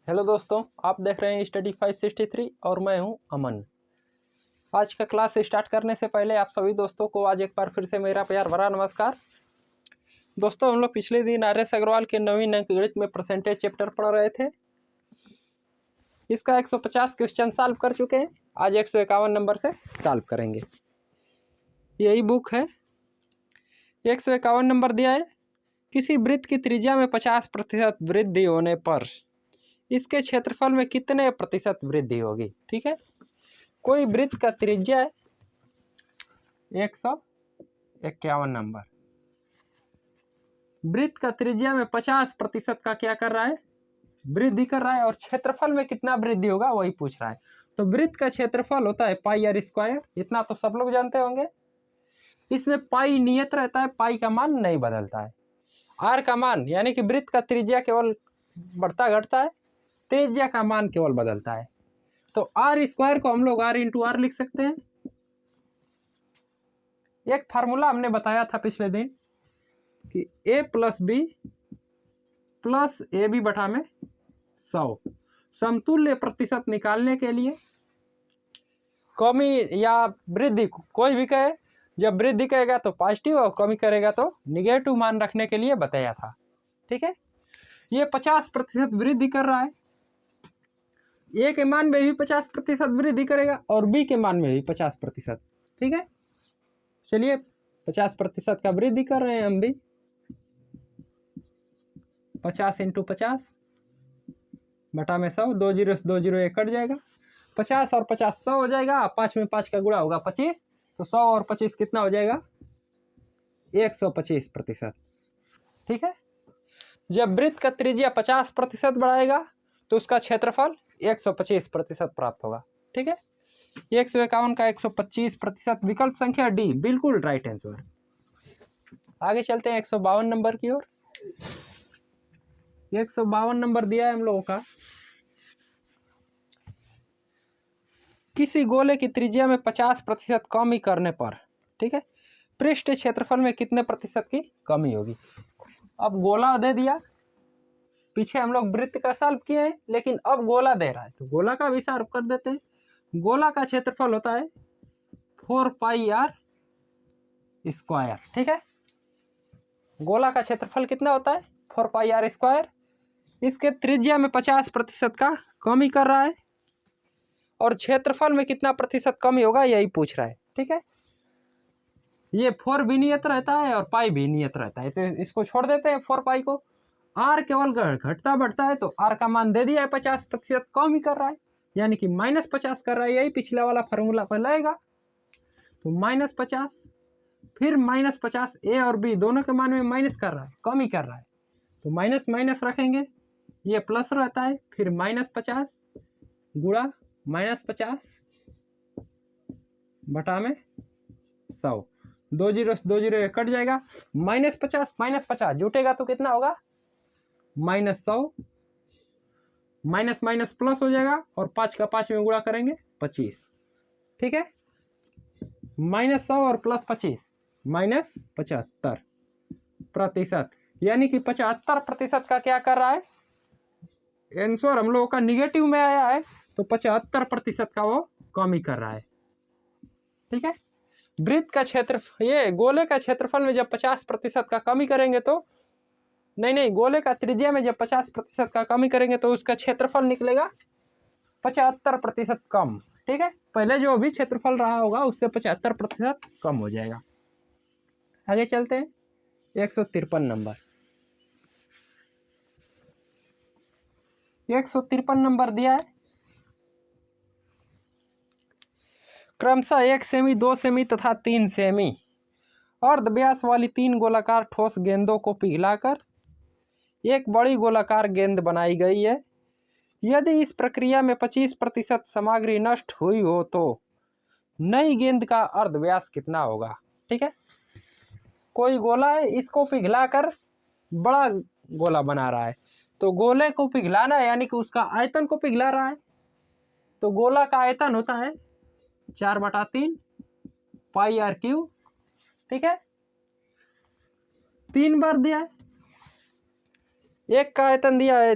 Hello दोस्तों, आप देख रहे हैं स्टडी 563 और मैं हूं अमन। आज का क्लास स्टार्ट करने से पहले आप सभी दोस्तों को आज एक बार फिर से मेरा प्यार भरा नमस्कार। दोस्तों, हम लोग पिछले दिन RS अग्रवाल के नवीन अंक गणित में परसेंटेज चैप्टर पढ़ रहे थे। इसका 150 क्वेश्चन सॉल्व कर चुके हैं। आज 151 नंबर से सॉल्व करेंगे। यही बुक है। 151 नंबर दिया है, किसी वृत्त की त्रिज्या में 50% वृद्धि होने पर इसके क्षेत्रफल में कितने प्रतिशत वृद्धि होगी। ठीक है, कोई वृत्त का त्रिज्या है 151 नंबर। वृत्त का त्रिज्या में 50% का क्या कर रहा है, वृद्धि कर रहा है, और क्षेत्रफल में कितना वृद्धि होगा वही पूछ रहा है। तो वृत्त का क्षेत्रफल होता है पाई आर स्क्वायर, इतना तो सब लोग जानते होंगे। इसमें पाई नियत रहता है, पाई का मान नहीं बदलता है। आर का मान यानी कि वृत्त का त्रिज्या केवल बढ़ता घटता है, त्रिज्या का मान केवल बदलता है। तो आर स्क्वायर को हम लोग आर इंटू आर लिख सकते हैं। एक फार्मूला हमने बताया था पिछले दिन कि a plus B plus A B बटा में 100। समतुल्य प्रतिशत निकालने के लिए कमी या वृद्धि कोई भी कहे, जब वृद्धि करेगा तो पॉजिटिव और कमी करेगा तो निगेटिव मान रखने के लिए बताया था। ठीक है, ये 50% वृद्धि कर रहा है। ए के मान में भी 50% वृद्धि करेगा और बी के मान में भी 50%। ठीक है, चलिए 50% का वृद्धि कर रहे हैं हम भी। 50 इंटू 50 बटा में 100, 2 जीरो से 2 जीरो एक कट जाएगा। 50 और 50 100 हो जाएगा, 5 में 5 का गुणा होगा 25, तो 100 और 25 कितना हो जाएगा 125%। ठीक है, जब वृत्त का त्रिज्या 50% बढ़ाएगा तो उसका क्षेत्रफल 125% प्राप्त होगा। ठीक है, 151 का 125% विकल्प संख्या डी बिल्कुल राइट आंसर। आगे चलते हैं 152 नंबर की ओर। 152 नंबर दिया है हम लोगों का, किसी गोले की त्रिज्या में 50% कमी करने पर, ठीक है, पृष्ठ क्षेत्रफल में कितने प्रतिशत की कमी होगी। अब गोला दे दिया, पीछे हम लोग वृत्त का सॉल्व किए हैं, लेकिन अब गोला दे रहा है तो गोला का भी सॉल्व कर देते हैं। गोला का क्षेत्रफल होता है 4 पाई आर स्क्वायर। ठीक है, गोला का क्षेत्रफल कितना होता है 4 पाई आर स्क्वायर। इसके त्रिज्या में 50% का कमी कर रहा है और क्षेत्रफल में कितना प्रतिशत कमी होगा यही पूछ रहा है। ठीक है, ये 4 भी नियत रहता है और पाई भी नियत रहता है, तो इसको छोड़ देते हैं 4 पाई को। आर केवल घटता बढ़ता है, तो आर का मान दे दिया है 50% कमी कर रहा है, यानी कि -50 कर रहा है। यही पिछले वाला फार्मूला पर लगेगा, तो -50 फिर -50, ए और बी दोनों के मान में माइनस कर रहा है, कमी कर रहा है, तो माइनस माइनस रखेंगे, ये प्लस रहता है, फिर -50 गुणा -50 बटा में 100, 2 जीरो से 2 जीरो कट जाएगा। -50 -50 जुटेगा तो कितना होगा -100, माइनस माइनस प्लस हो जाएगा और 5 का 5 में गुणा करेंगे 25। ठीक है, -100 और +25 -75%, यानी कि 75% का क्या कर रहा है आंसर हम लोगों का निगेटिव में आया है, तो 75% का वो कमी कर रहा है। ठीक है, वृत्त का क्षेत्र, ये गोले का क्षेत्रफल में जब 50% का कमी करेंगे तो नहीं, गोले का त्रिज्या में जब 50% का कमी करेंगे तो उसका क्षेत्रफल निकलेगा 75% कम। ठीक है, पहले जो भी क्षेत्रफल रहा होगा उससे 75% कम हो जाएगा। आगे चलते हैं 153 नंबर। 153 नंबर दिया है, क्रमशः 1 सेमी 2 सेमी तथा 3 सेमी अर्धव्यास वाली 3 गोलाकार ठोस गेंदों को पिघलाकर एक बड़ी गोलाकार गेंद बनाई गई है। यदि इस प्रक्रिया में 25% सामग्री नष्ट हुई हो तो नई गेंद का अर्धव्यास कितना होगा। ठीक है, कोई गोला है, इसको पिघलाकर बड़ा गोला बना रहा है, तो गोले को पिघलाना है यानी कि उसका आयतन को पिघला रहा है, तो गोला का आयतन होता है 4/3 पाई आर क्यूब। ठीक है, 3 बार दिया है, एक का आयतन दिया है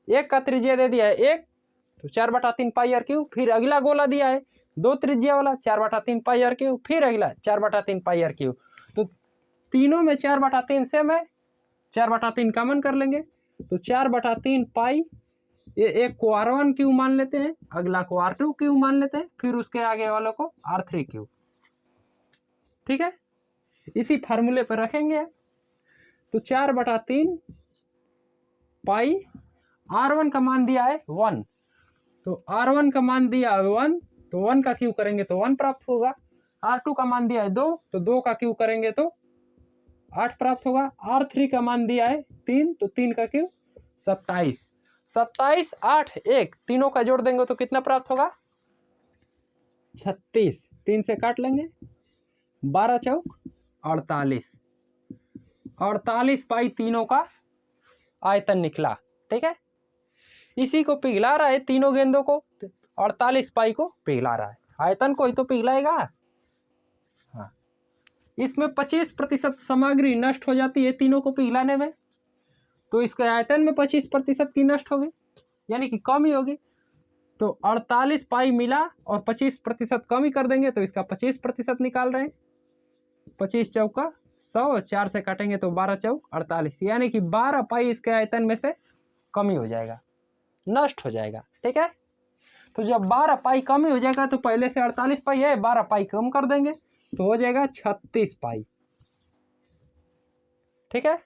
एक का त्रिज्या दे दिया है 1, तो 4/3 पाई आर क्यूब। फिर अगला गोला दिया है 2 त्रिज्या वाला, 4/3 पाई आर क्यूब। फिर अगला 4/3 पाई आर क्यूब। तो तीनों में 4/3 से मैं 4/3 कॉमन कर लेंगे, तो 4/3 पाई, ये एक को R1 क्यूब मान लेते हैं, अगला को R2 क्यूब मान लेते हैं, फिर उसके आगे वालों को R3 क्यूब। ठीक है, इसी फार्मूले पर रखेंगे। तो 4/3 पाई, R1 का मान दिया है 1, तो R1 का मान दिया है 1, तो 1 का क्यूब करेंगे तो 1 प्राप्त होगा। R2 का मान दिया है 2, तो 2 का क्यूब करेंगे तो 8 प्राप्त होगा। R3 का मान दिया है 3, तो 3 का क्यूब 27। 27, 8, 1, तीनों का जोड़ देंगे तो कितना प्राप्त होगा? 36। 3 से काट लेंगे, 12 चौक 48। 48 पाई तीनों का आयतन निकला। ठीक है, इसी को पिघला रहा है, तीनों गेंदों को 48 पाई को पिघला रहा है। आयतन को ही तो पिघलाएगा। हाँ, इसमें 25% सामग्री नष्ट हो जाती है तीनों को पिघलाने में, तो इसके आयतन में 25% की नष्ट होगी, यानी कि कमी होगी। तो 48 पाई मिला और 25% कमी कर देंगे तो इसका 25% निकाल रहे हैं। 25 चौका 100, 4 से काटेंगे तो 12 चौक 48, यानी कि 12 पाई इसके आयतन में से कमी हो जाएगा, नष्ट हो जाएगा। ठीक है, तो जब 12 पाई कमी हो जाएगा तो पहले से 48 पाई है, 12 पाई कम कर देंगे तो हो जाएगा 36 पाई। ठीक है,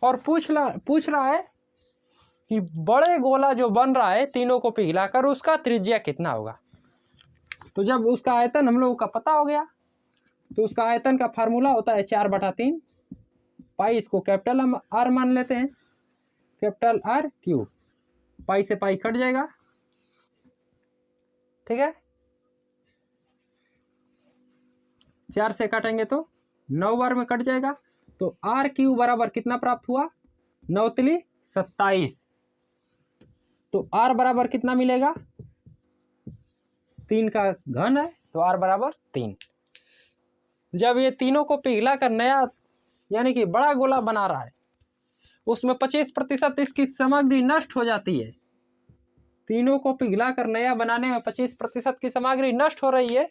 और पूछ रहा है कि बड़े गोला जो बन रहा है तीनों को पिघलाकर उसका त्रिज्या कितना होगा। तो जब उसका आयतन हम लोगों का पता हो गया, तो उसका आयतन का फार्मूला होता है 4/3 पाई, इसको कैपिटल हम आर मान लेते हैं, कैपिटल आर क्यूब। पाई से पाई कट जाएगा। ठीक है, 4 से काटेंगे तो 9 बार में कट जाएगा, तो आर क्यूब बराबर कितना प्राप्त हुआ? 9 तिली 27। तो आर बराबर कितना मिलेगा? 3 का घन है, तो आर बराबर 3। जब ये तीनों को पिघला कर नया यानी कि बड़ा गोला बना रहा है, उसमें 25% इसकी सामग्री नष्ट हो जाती है। तीनों को पिघला कर नया बनाने में 25% की सामग्री नष्ट हो रही है,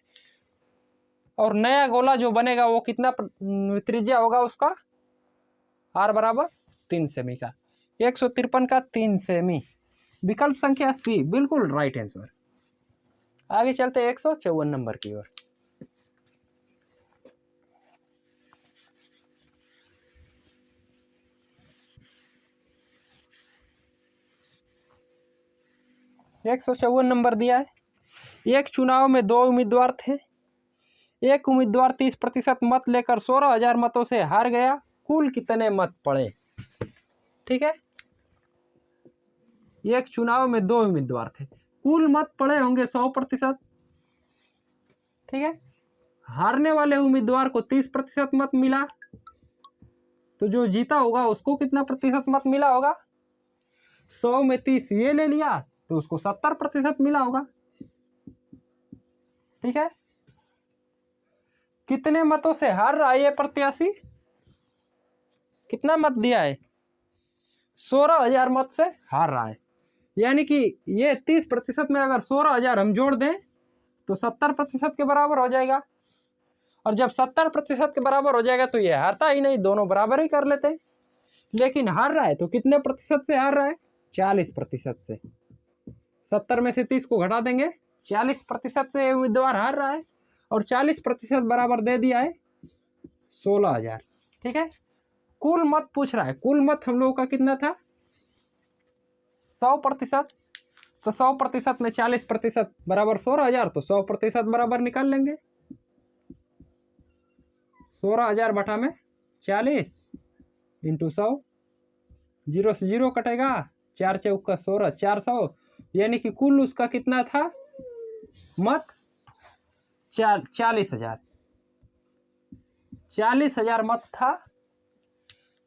और नया गोला जो बनेगा वो कितना त्रिज्या होगा उसका? आर बराबर 3 सेमी का। 153 का 3 सेमी। विकल्प संख्या सी बिल्कुल राइट आंसर। आगे चलते 154 नंबर की ओर। एक 154 नंबर दिया है। एक चुनाव में 2 उम्मीदवार थे। एक उम्मीदवार 30% मत लेकर 16,000 मतों से हार गया। कुल कितने मत पड़े? ठीक है, एक चुनाव में 2 उम्मीदवार थे, कुल मत पड़े होंगे 100%। ठीक है, हारने वाले उम्मीदवार को 30% मत मिला, तो जो जीता होगा उसको कितना प्रतिशत मत मिला होगा? 100 में 30 ये ले लिया तो उसको 70% मिला होगा। ठीक है, कितने मतों से हार रहा है ये प्रत्याशी? कितना मत दिया है? 16,000 मत से हार रहा है, यानी कि ये 30% में अगर 16,000 हम जोड़ दें तो 70% के बराबर हो जाएगा। और जब 70% के बराबर हो जाएगा तो ये हारता ही नहीं, दोनों बराबर ही कर लेते हैं। लेकिन हार रहा है तो कितने प्रतिशत से हार रहा है? 40% से। 70 में से 30 को घटा देंगे, 40% से उम्मीदवार हार रहा है, और 40% बराबर दे दिया है 16,000। ठीक है, कुल मत पूछ रहा है। कुल मत हम लोगों का कितना था? 100%। तो 100% में 40% बराबर 16,000, तो 100% बराबर निकाल लेंगे। 16,000 बटा में 40 इंटू 100, 0 से 0 कटेगा, 4 चौका 16, 400, यानी कि कुल उसका कितना था मत? 40,000। 40,000 मत था,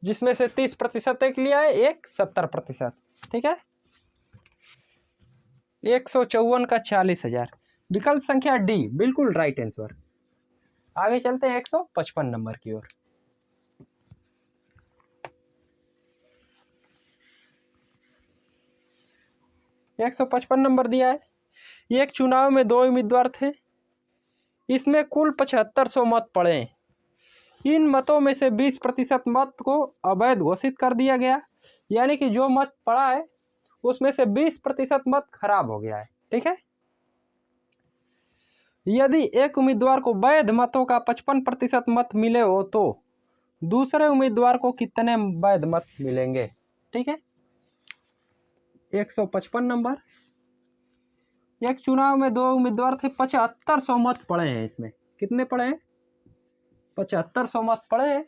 जिसमें से 30% एक लिया है, एक 70%। ठीक है, 154 का 40,000। विकल्प संख्या डी बिल्कुल राइट आंसर। आगे चलते हैं 155 नंबर की ओर। 155 नंबर दिया है। एक चुनाव में 2 उम्मीदवार थे, इसमें कुल 7500 मत पड़े। इन मतों में से 20% मत को अवैध घोषित कर दिया गया, यानी कि जो मत पड़ा है उसमें से 20% मत खराब हो गया है। ठीक है। यदि एक उम्मीदवार को वैध मतों का 55% मत मिले हो तो दूसरे उम्मीदवार को कितने वैध मत मिलेंगे। ठीक है। 155 नंबर। एक चुनाव में 2 उम्मीदवार थे, 7500 मत पड़े हैं। इसमें कितने पड़े हैं? 7500 मत पड़े हैं।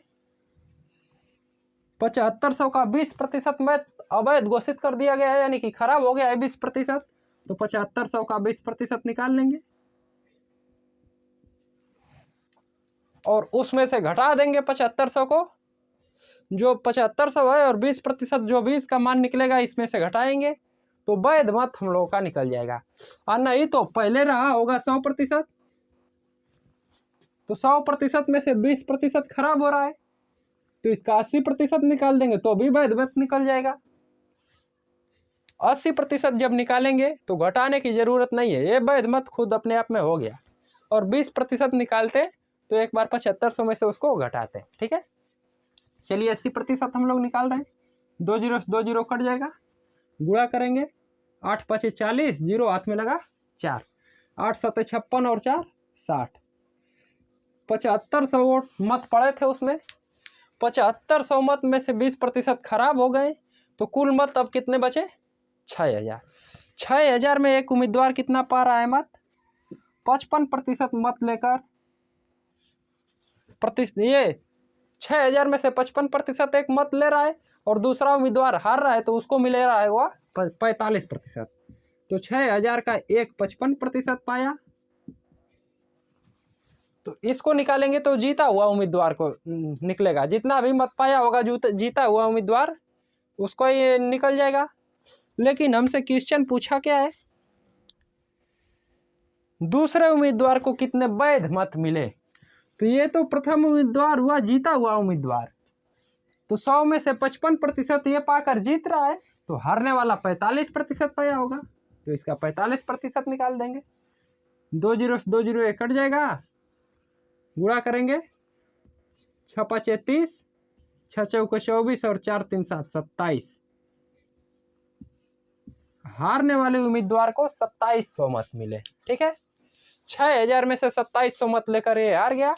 7500 का 20% मत अवैध घोषित कर दिया गया है, यानी कि खराब हो गया है 20%। तो 7500 का 20% निकाल लेंगे और उसमें से घटा देंगे 7500 को। जो 7500 है और 20% जो 20 का मान निकलेगा इसमें से घटाएंगे तो वैध मत हम लोगों का निकल जाएगा। और नहीं तो पहले रहा होगा 100%, तो 100% में से 20% खराब हो रहा है तो इसका 80% निकाल देंगे तो भी वैध मत निकल जाएगा। 80% जब निकालेंगे तो घटाने की जरूरत नहीं है, ये वैध मत खुद अपने आप में हो गया। और 20% निकालते तो एक बार 7500 में से उसको घटाते। ठीक है। चलिए 80% हम लोग निकाल रहे हैं। 2 जीरो से 2 जीरो कट जाएगा, गुणा करेंगे। 8 5 40, जीरो हाथ में लगा 4, 8 7 56 और 4 60। 7500 वोट मत पड़े थे, उसमें 7500 मत में से 20% खराब हो गए तो कुल मत अब कितने बचे? 6000। 6000 में एक उम्मीदवार कितना पा रहा है मत? 55% मत लेकर ये 6000 में से 55% एक मत ले रहा है और दूसरा उम्मीदवार हार रहा है तो उसको मिले रहा है वह 45%। तो 6000 का एक 55% पाया, तो इसको निकालेंगे तो जीता हुआ उम्मीदवार को निकलेगा। जितना भी मत पाया होगा जीता हुआ उम्मीदवार उसको ये निकल जाएगा। लेकिन हमसे क्वेश्चन पूछा क्या है? दूसरे उम्मीदवार को कितने वैध मत मिले। तो ये तो प्रथम उम्मीदवार हुआ जीता हुआ उम्मीदवार, तो 100 में से 55% ये पाकर जीत रहा है, तो हारने वाला 45% पाया होगा, तो इसका 45% निकाल देंगे। 2 जीरो से 2 जीरो कट जाएगा, गुणा करेंगे। 6 5 30, 6 चौके 24 और 4 3 7 27। हारने वाले उम्मीदवार को 2700 मत मिले। ठीक है। 6000 में से 2700 मत लेकर ये हार गया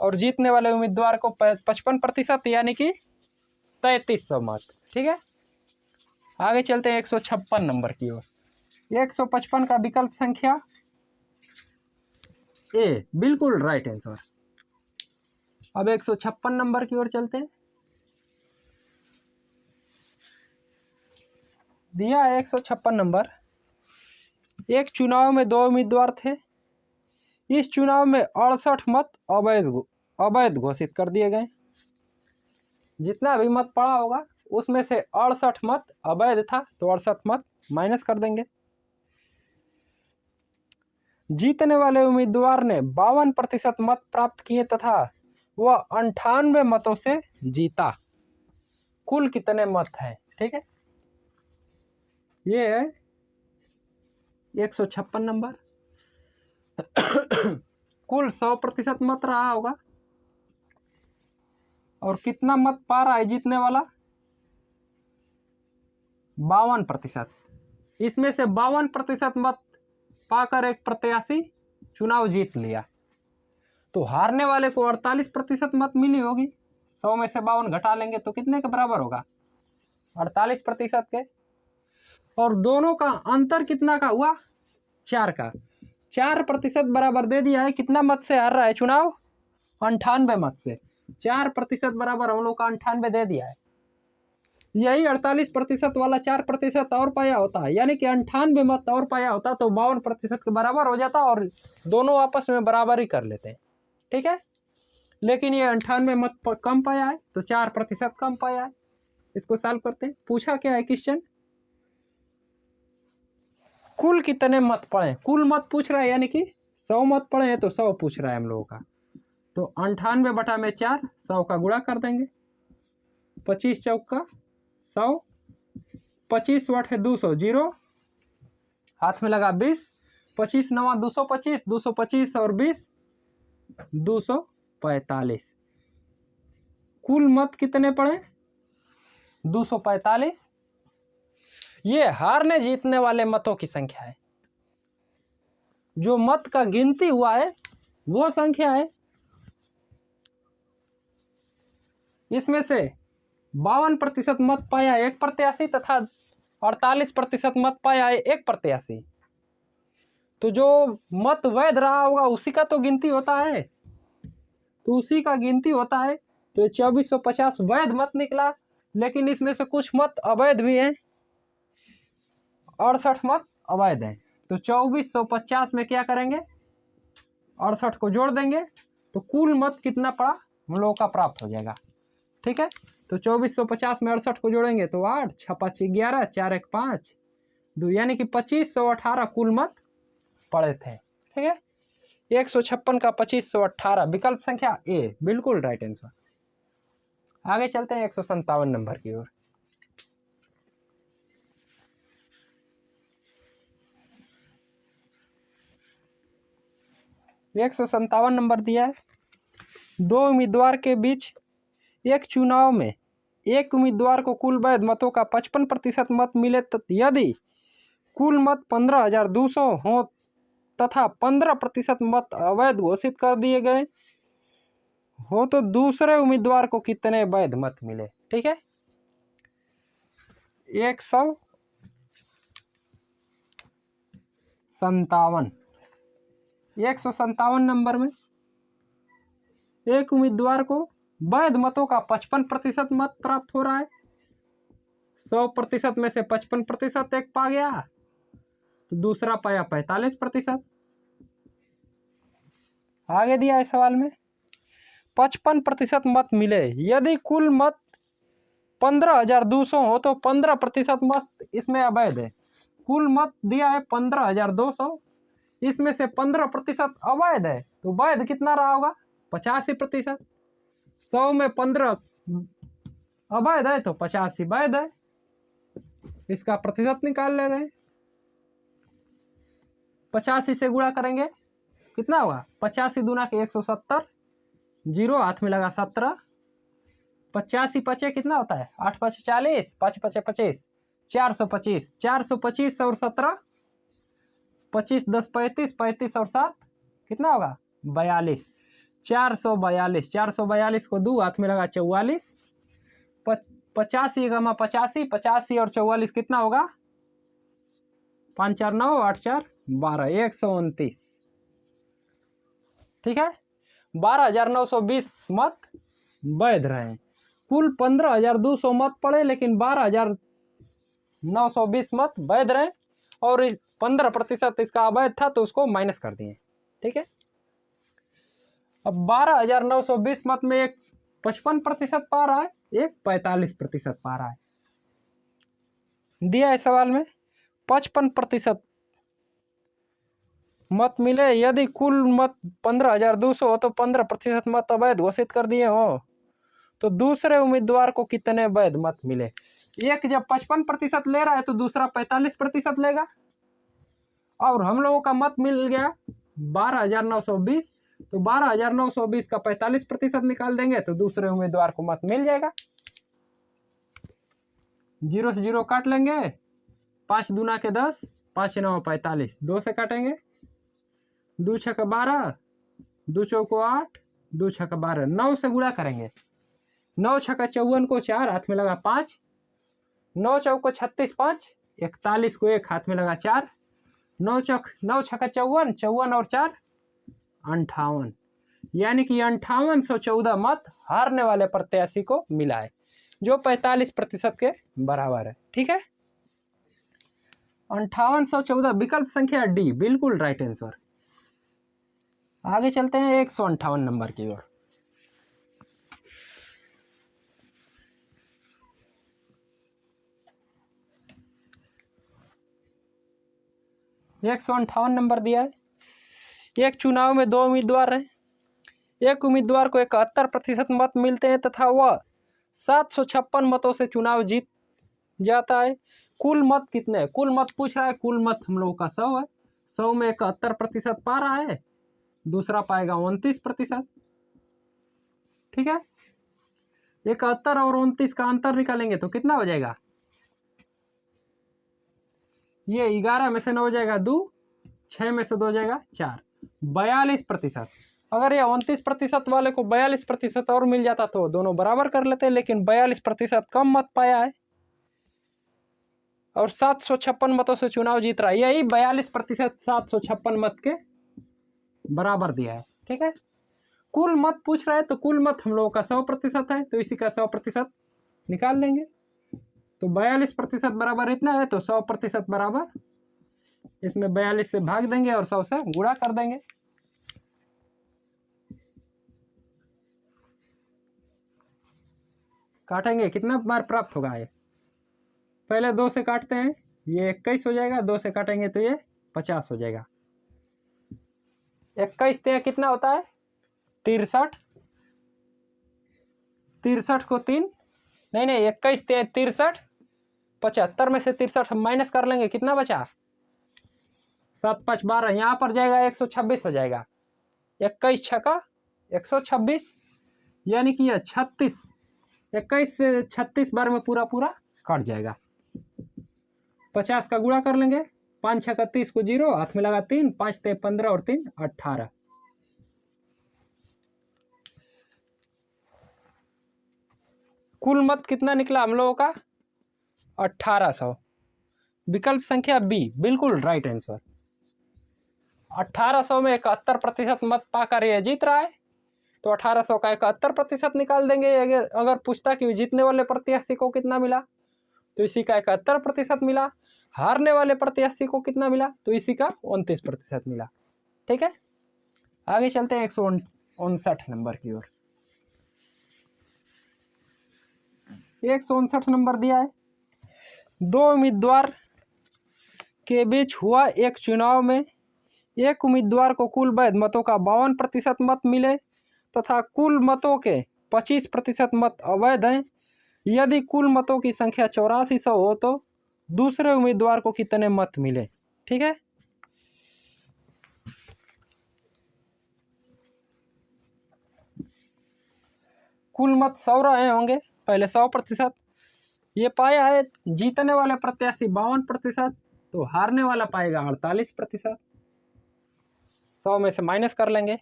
और जीतने वाले उम्मीदवार को 55% यानी कि 3300 मत। ठीक है। आगे चलते हैं 156 नंबर की ओर। 155 का विकल्प संख्या ए बिल्कुल राइट आंसर। अब 156 नंबर की ओर चलते हैं। दिया है 156 नंबर। एक चुनाव में 2 उम्मीदवार थे, इस चुनाव में 68 मत अवैध घोषित कर दिए गए। जितना भी मत पड़ा होगा उसमें से 68 मत अवैध था, तो 68 मत माइनस कर देंगे। जीतने वाले उम्मीदवार ने 52% मत प्राप्त किए तथा वह 98 मतों से जीता। कुल कितने मत हैं? ठीक है। ये है 156 नंबर। कुल 100% मत रहा होगा और कितना मत पा रहा है जीतने वाला? 52%। इसमें से 52% मत पाकर एक प्रत्याशी चुनाव जीत लिया, तो हारने वाले को 48% मत मिली होगी। 100 में से 52 घटा लेंगे तो कितने के बराबर होगा? 48% के। और दोनों का अंतर कितना का हुआ? 4 का। 4% बराबर दे दिया है। कितना मत से हार रहा है चुनाव? 98 मत से। 4% बराबर हम लोग का 98 दे दिया है। यही 48% वाला 4% और पाया होता है, यानी कि 98 मत और पाया होता तो 52% के बराबर हो जाता और दोनों आपस में बराबर ही कर लेते हैं। ठीक है। लेकिन ये 98 मत कम पाया है तो 4% कम पाया है। इसको सॉल्व करते हैं। पूछा क्या है क्वेश्चन? कुल कितने मत पड़े? कुल मत पूछ रहा है, यानी कि 100 मत पड़े हैं तो 100 पूछ रहा है हम लोगों का। तो 98 बटा में 4, 100 का गुणा कर देंगे। 25 चौक का 100, 25 वाट है 200, जीरो हाथ में लगा 20, 25 9 225, 225 और 20 245। कुल मत कितने पड़े? 245। ये हारने जीतने वाले मतों की संख्या है। जो मत का गिनती हुआ है वो संख्या है। इसमें से 52% मत पाया एक प्रत्याशी तथा 48% मत पाया है एक प्रत्याशी। तो जो मत वैध रहा होगा उसी का तो गिनती होता है, तो उसी का गिनती होता है। तो 2450 वैध मत निकला, लेकिन इसमें से कुछ मत अवैध भी हैं, 68 मत अवैध हैं। तो 2450 में क्या करेंगे? 68 को जोड़ देंगे तो कुल मत कितना पड़ा हम लोगों का प्राप्त हो जाएगा। ठीक है, तो 2450 में 68 को जोड़ेंगे तो 8 6 5 11 4 1 5 2, यानी कि 2518 कुल मत पड़े थे। ठीक है, 156 का 2518, विकल्प संख्या ए बिल्कुल राइट आंसर। आगे चलते हैं 157 नंबर की ओर। ये 157 नंबर दिया है। दो उम्मीदवार के बीच एक चुनाव में एक उम्मीदवार को कुल वैध मतों का 55% मत मिले यदि कुल मत 15,200 हो तथा 15% मत अवैध घोषित कर दिए गए हो तो दूसरे उम्मीदवार को कितने वैध मत मिले। ठीक है, 157 नंबर में एक उम्मीदवार को वैध मतों का 55% मत प्राप्त हो रहा है। 100% में से 55% एक पा गया तो दूसरा पाया 45%। आगे दिया है सवाल में 55% मत मिले यदि कुल मत 15,200 हो तो 15% मत इसमें अवैध है। कुल मत दिया है 15,200, इसमें से 15% अवैध है तो वैध कितना रहा होगा? 85%। 100 में 15 अवैध है तो 85 वैध है। इसका प्रतिशत निकाल ले रहे हैं। 85 से गुणा करेंगे कितना होगा? 85 दूना के 170, 0 हाथ में लगा 17, 85 पचे कितना होता है? 8 5 40, 5 5 25, 425, 425 और 17, 25 10 35, 35 और 7 कितना होगा? 42, 442, 442 को 2 हाथ में लगा 44, 85 गमा 85, 85 और 44 कितना होगा? 5 4 9 8 4 12, 129। ठीक है, 12,920 मत वैध रहे। कुल 15,200 मत पड़े लेकिन 12,920 मत वैध रहे और 15% इसका अवैध था तो उसको माइनस कर दिए। ठीक है, अब 12,920 मत में एक 55% पा रहा है, एक 45% पा रहा है। दिया है सवाल में 55% मत मिले यदि कुल मत 15,200 हो तो 15% मत अवैध घोषित कर दिए हो तो दूसरे उम्मीदवार को कितने वैध मत मिले। एक जब 55% ले रहा है तो दूसरा 45% लेगा और हम लोगों का मत मिल गया 12,920, तो 12,920 का 45% निकाल देंगे तो दूसरे उम्मीदवार को मत मिल जाएगा। 0 से 0 काट लेंगे, 5 दूना के 10, 5 9 45, 2 से काटेंगे, 2 6 12, 2 चौको 8, 2 6 12, 9 से गुणा करेंगे, 9 6 54 को 4 हाथ में लगा 5, 9 चौको 36 5, 41 को 1 हाथ में लगा 4, 9 6 54, 54 और 4 58, यानी कि 5814 मत हारने वाले प्रत्याशी को मिला है जो 45% के बराबर है। ठीक है, 5814 विकल्प संख्या डी बिल्कुल राइट आंसर। आगे चलते हैं 158 नंबर की ओर। एक 158 नंबर दिया है। एक चुनाव में दो उम्मीदवार हैं। एक उम्मीदवार को 71% मत मिलते हैं तथा वह 756 मतों से चुनाव जीत जाता है। कुल मत कितने, कुल मत पूछ रहा है, कुल मत हम लोगों का 100 है। 100 में 71% पा रहा है, दूसरा पाएगा 29%। ठीक है, 71 और 29 का अंतर निकालेंगे तो कितना हो जाएगा, ये 11 में से 9 हो जाएगा 2, 6 में से 2 हो जाएगा 4, 42%। अगर ये 29% वाले को 42% और मिल जाता तो दोनों बराबर कर लेते, लेकिन 42% कम मत पाया है और 756 मतों से चुनाव जीत रहा है। यही 42% 756 मत के बराबर दिया है। ठीक है, कुल मत पूछ रहा है तो कुल मत हम लोगों का 100% है, तो इसी का 100% निकाल लेंगे। तो 42% बराबर इतना है, तो 100% बराबर इसमें 42 से भाग देंगे और 100 से गुणा कर देंगे। काटेंगे, कितना बार प्राप्त होगा ये, पहले 2 से काटते हैं, ये 21 हो जाएगा, 2 से काटेंगे तो ये 50 हो जाएगा। 21 से कितना होता है 63, 63 को 3 नहीं 21 से 63, 75 में से 63 हम माइनस कर लेंगे, कितना बचा 7 5 12, यहाँ पर जाएगा 126 हो जाएगा। 21 छक्का 126, यानी कि यह 36, 21 से 36 बार में पूरा पूरा कट जाएगा। 50 का गुणा कर लेंगे, 5 6 30 को 0, हाथ में लगा 3, 5 ते 15 और 3 18। कुल मत कितना निकला हम लोगों का 1800। विकल्प संख्या बी बिल्कुल राइट आंसर। 1800 में 71% मत पाकर यह जीत रहा है, तो 1800 का 71% निकाल देंगे। अगर पूछता कि जीतने वाले प्रत्याशी को कितना मिला, तो इसी का 71% मिला। हारने वाले प्रत्याशी को कितना मिला, तो इसी का 29% मिला। ठीक है, आगे चलते हैं 159 नंबर की ओर। 159 नंबर दिया है, 2 उम्मीदवार के बीच हुआ एक चुनाव में एक उम्मीदवार को कुल वैध मतों का 52% मत मिले तथा कुल मतों के 25% मत अवैध हैं। यदि कुल मतों की संख्या 8400 हो तो दूसरे उम्मीदवार को कितने मत मिले। ठीक है, कुल मत 100 रहे होंगे, पहले 100%। ये पाया है जीतने वाले प्रत्याशी 52%, तो हारने वाला पाएगा 48%। 100 में से माइनस कर लेंगे।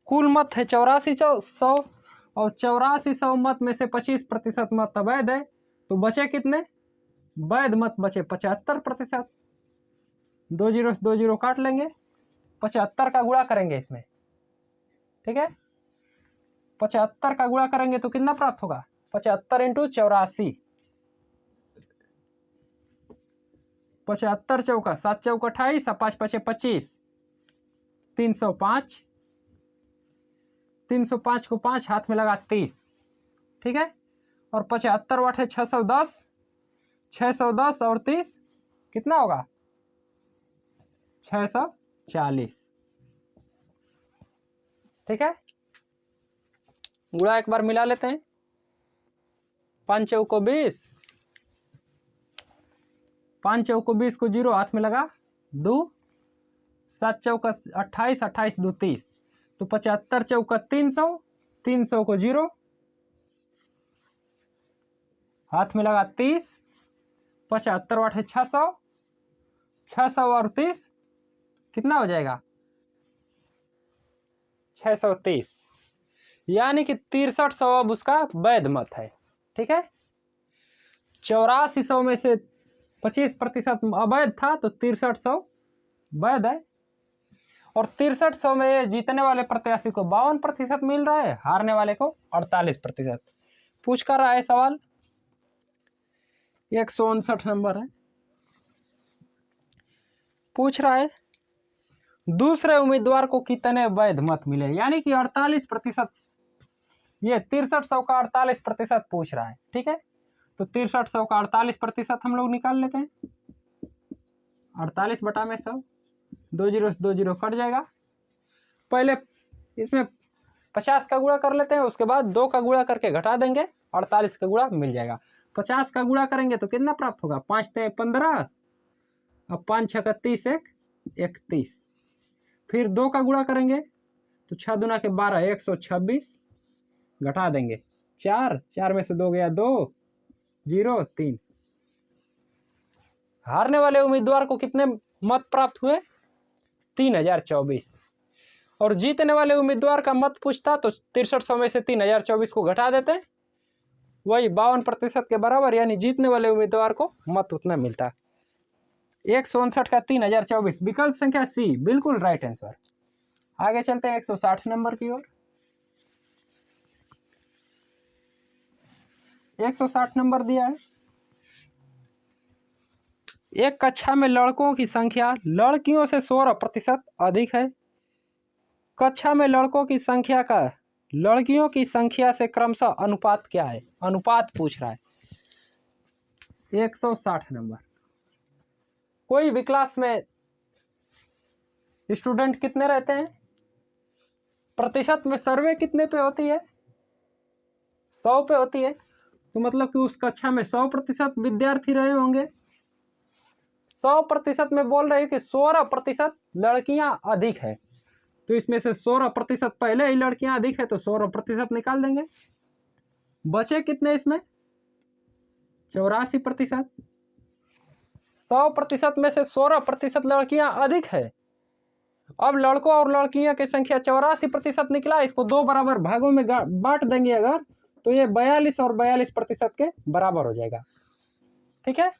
कुल मत है 8400 और 8400 मत में से 25% मत अवैध है, तो बचे कितने वैध मत बचे 75%। 2 0 से 2 0 काट लेंगे, 75 का गुणा करेंगे इसमें। ठीक है, 75 का गुणा करेंगे तो कितना प्राप्त होगा 75 इंटू 84, 75 चौका 7 चौका 28, 5 5 25, 305, 305 को 5 हाथ में लगा 30। ठीक है, और 75 वाट है 610, 610 और 30 कितना होगा 640। ठीक है, गुणा एक बार मिला लेते हैं। 5 चौको 20, 5 चौको 20 को 0 हाथ में लगा 2, 7 चौका 28, 28 2 30, तो 75 चौका 300, 300 को 0 हाथ में लगा 30, 75 वाट है 600, 600 और 30 कितना हो जाएगा 630, यानी कि 6300 अब उसका वैध मत है। ठीक है, 8400 में से 25% अवैध था, तो 6300 वैध है। और 6300 में ये जीतने वाले प्रत्याशी को 52% मिल रहा है, हारने वाले को 48%। पूछ कर रहा है सवाल, 159 नंबर है। पूछ रहा है दूसरे उम्मीदवार को कितने वैध मत मिले, यानी कि 48%। ये 6300 का 48% पूछ रहा है। ठीक है, तो 6300 का 48% हम लोग निकाल लेते हैं। 48 बटा में 100, 2 0 से 2 0 कट जाएगा। पहले इसमें 50 का गुणा कर लेते हैं, उसके बाद 2 का गुणा करके घटा देंगे, 48 का गुणा मिल जाएगा। 50 का गुणा करेंगे तो कितना प्राप्त होगा, 5 ते 15, अब 5 6 31 31, फिर 2 का गुणा करेंगे तो 6 दूना के 12 126, घटा देंगे 4, 4 में से 2 गया 2, 0 3। हारने वाले उम्मीदवार को कितने मत प्राप्त हुए, 3024, और जीतने वाले उम्मीदवार का मत पूछता तो 6300 में से 3024 को घटा देते, वही 52% के बराबर, यानी जीतने वाले उम्मीदवार को मत उतना मिलता। 159 का 3024, विकल्प संख्या सी बिल्कुल राइट आंसर। आगे चलते हैं 160 नंबर की ओर। 160 नंबर दिया है, एक कक्षा में लड़कों की संख्या लड़कियों से 16% अधिक है। कक्षा में लड़कों की संख्या का लड़कियों की संख्या से क्रमशः अनुपात क्या है, अनुपात पूछ रहा है। 160 नंबर, कोई भी क्लास में स्टूडेंट कितने रहते हैं, प्रतिशत में सर्वे कितने पे होती है, 100 पे होती है, तो मतलब कि उस कक्षा में 100% विद्यार्थी रहे होंगे। 100% में बोल रहे हैं कि 16% लड़कियां अधिक है, तो इसमें से 16% पहले ही लड़कियां अधिक है तो 16% निकाल देंगे। बचे कितने इसमें, 84%। 100% में से 16% लड़कियां अधिक है। अब लड़कों और लड़कियों की संख्या 84% निकला, इसको 2 बराबर भागों में बांट देंगे अगर, तो ये 42 और 42% के बराबर हो जाएगा। ठीक है,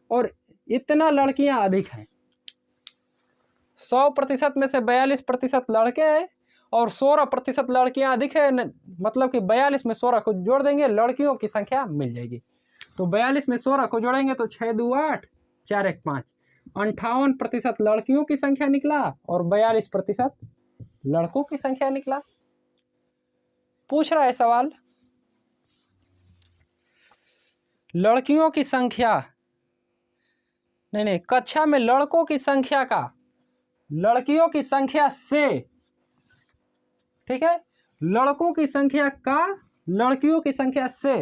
और इतना लड़कियां अधिक हैं, 100% में से 42% लड़के हैं और 16% लड़कियां अधिक है, मतलब कि 42 में 16 को जोड़ देंगे, लड़कियों की संख्या मिल जाएगी। तो 42 में 16 को जोड़ेंगे तो 6 2 8 4 1 5, 58% लड़कियों की संख्या निकला और 42% लड़कों की संख्या निकला। पूछ रहा है सवाल, लड़कियों की संख्या नहीं, कक्षा में लड़कों की संख्या का लड़कियों की संख्या से, ठीक है, लड़कों की संख्या का लड़कियों की संख्या से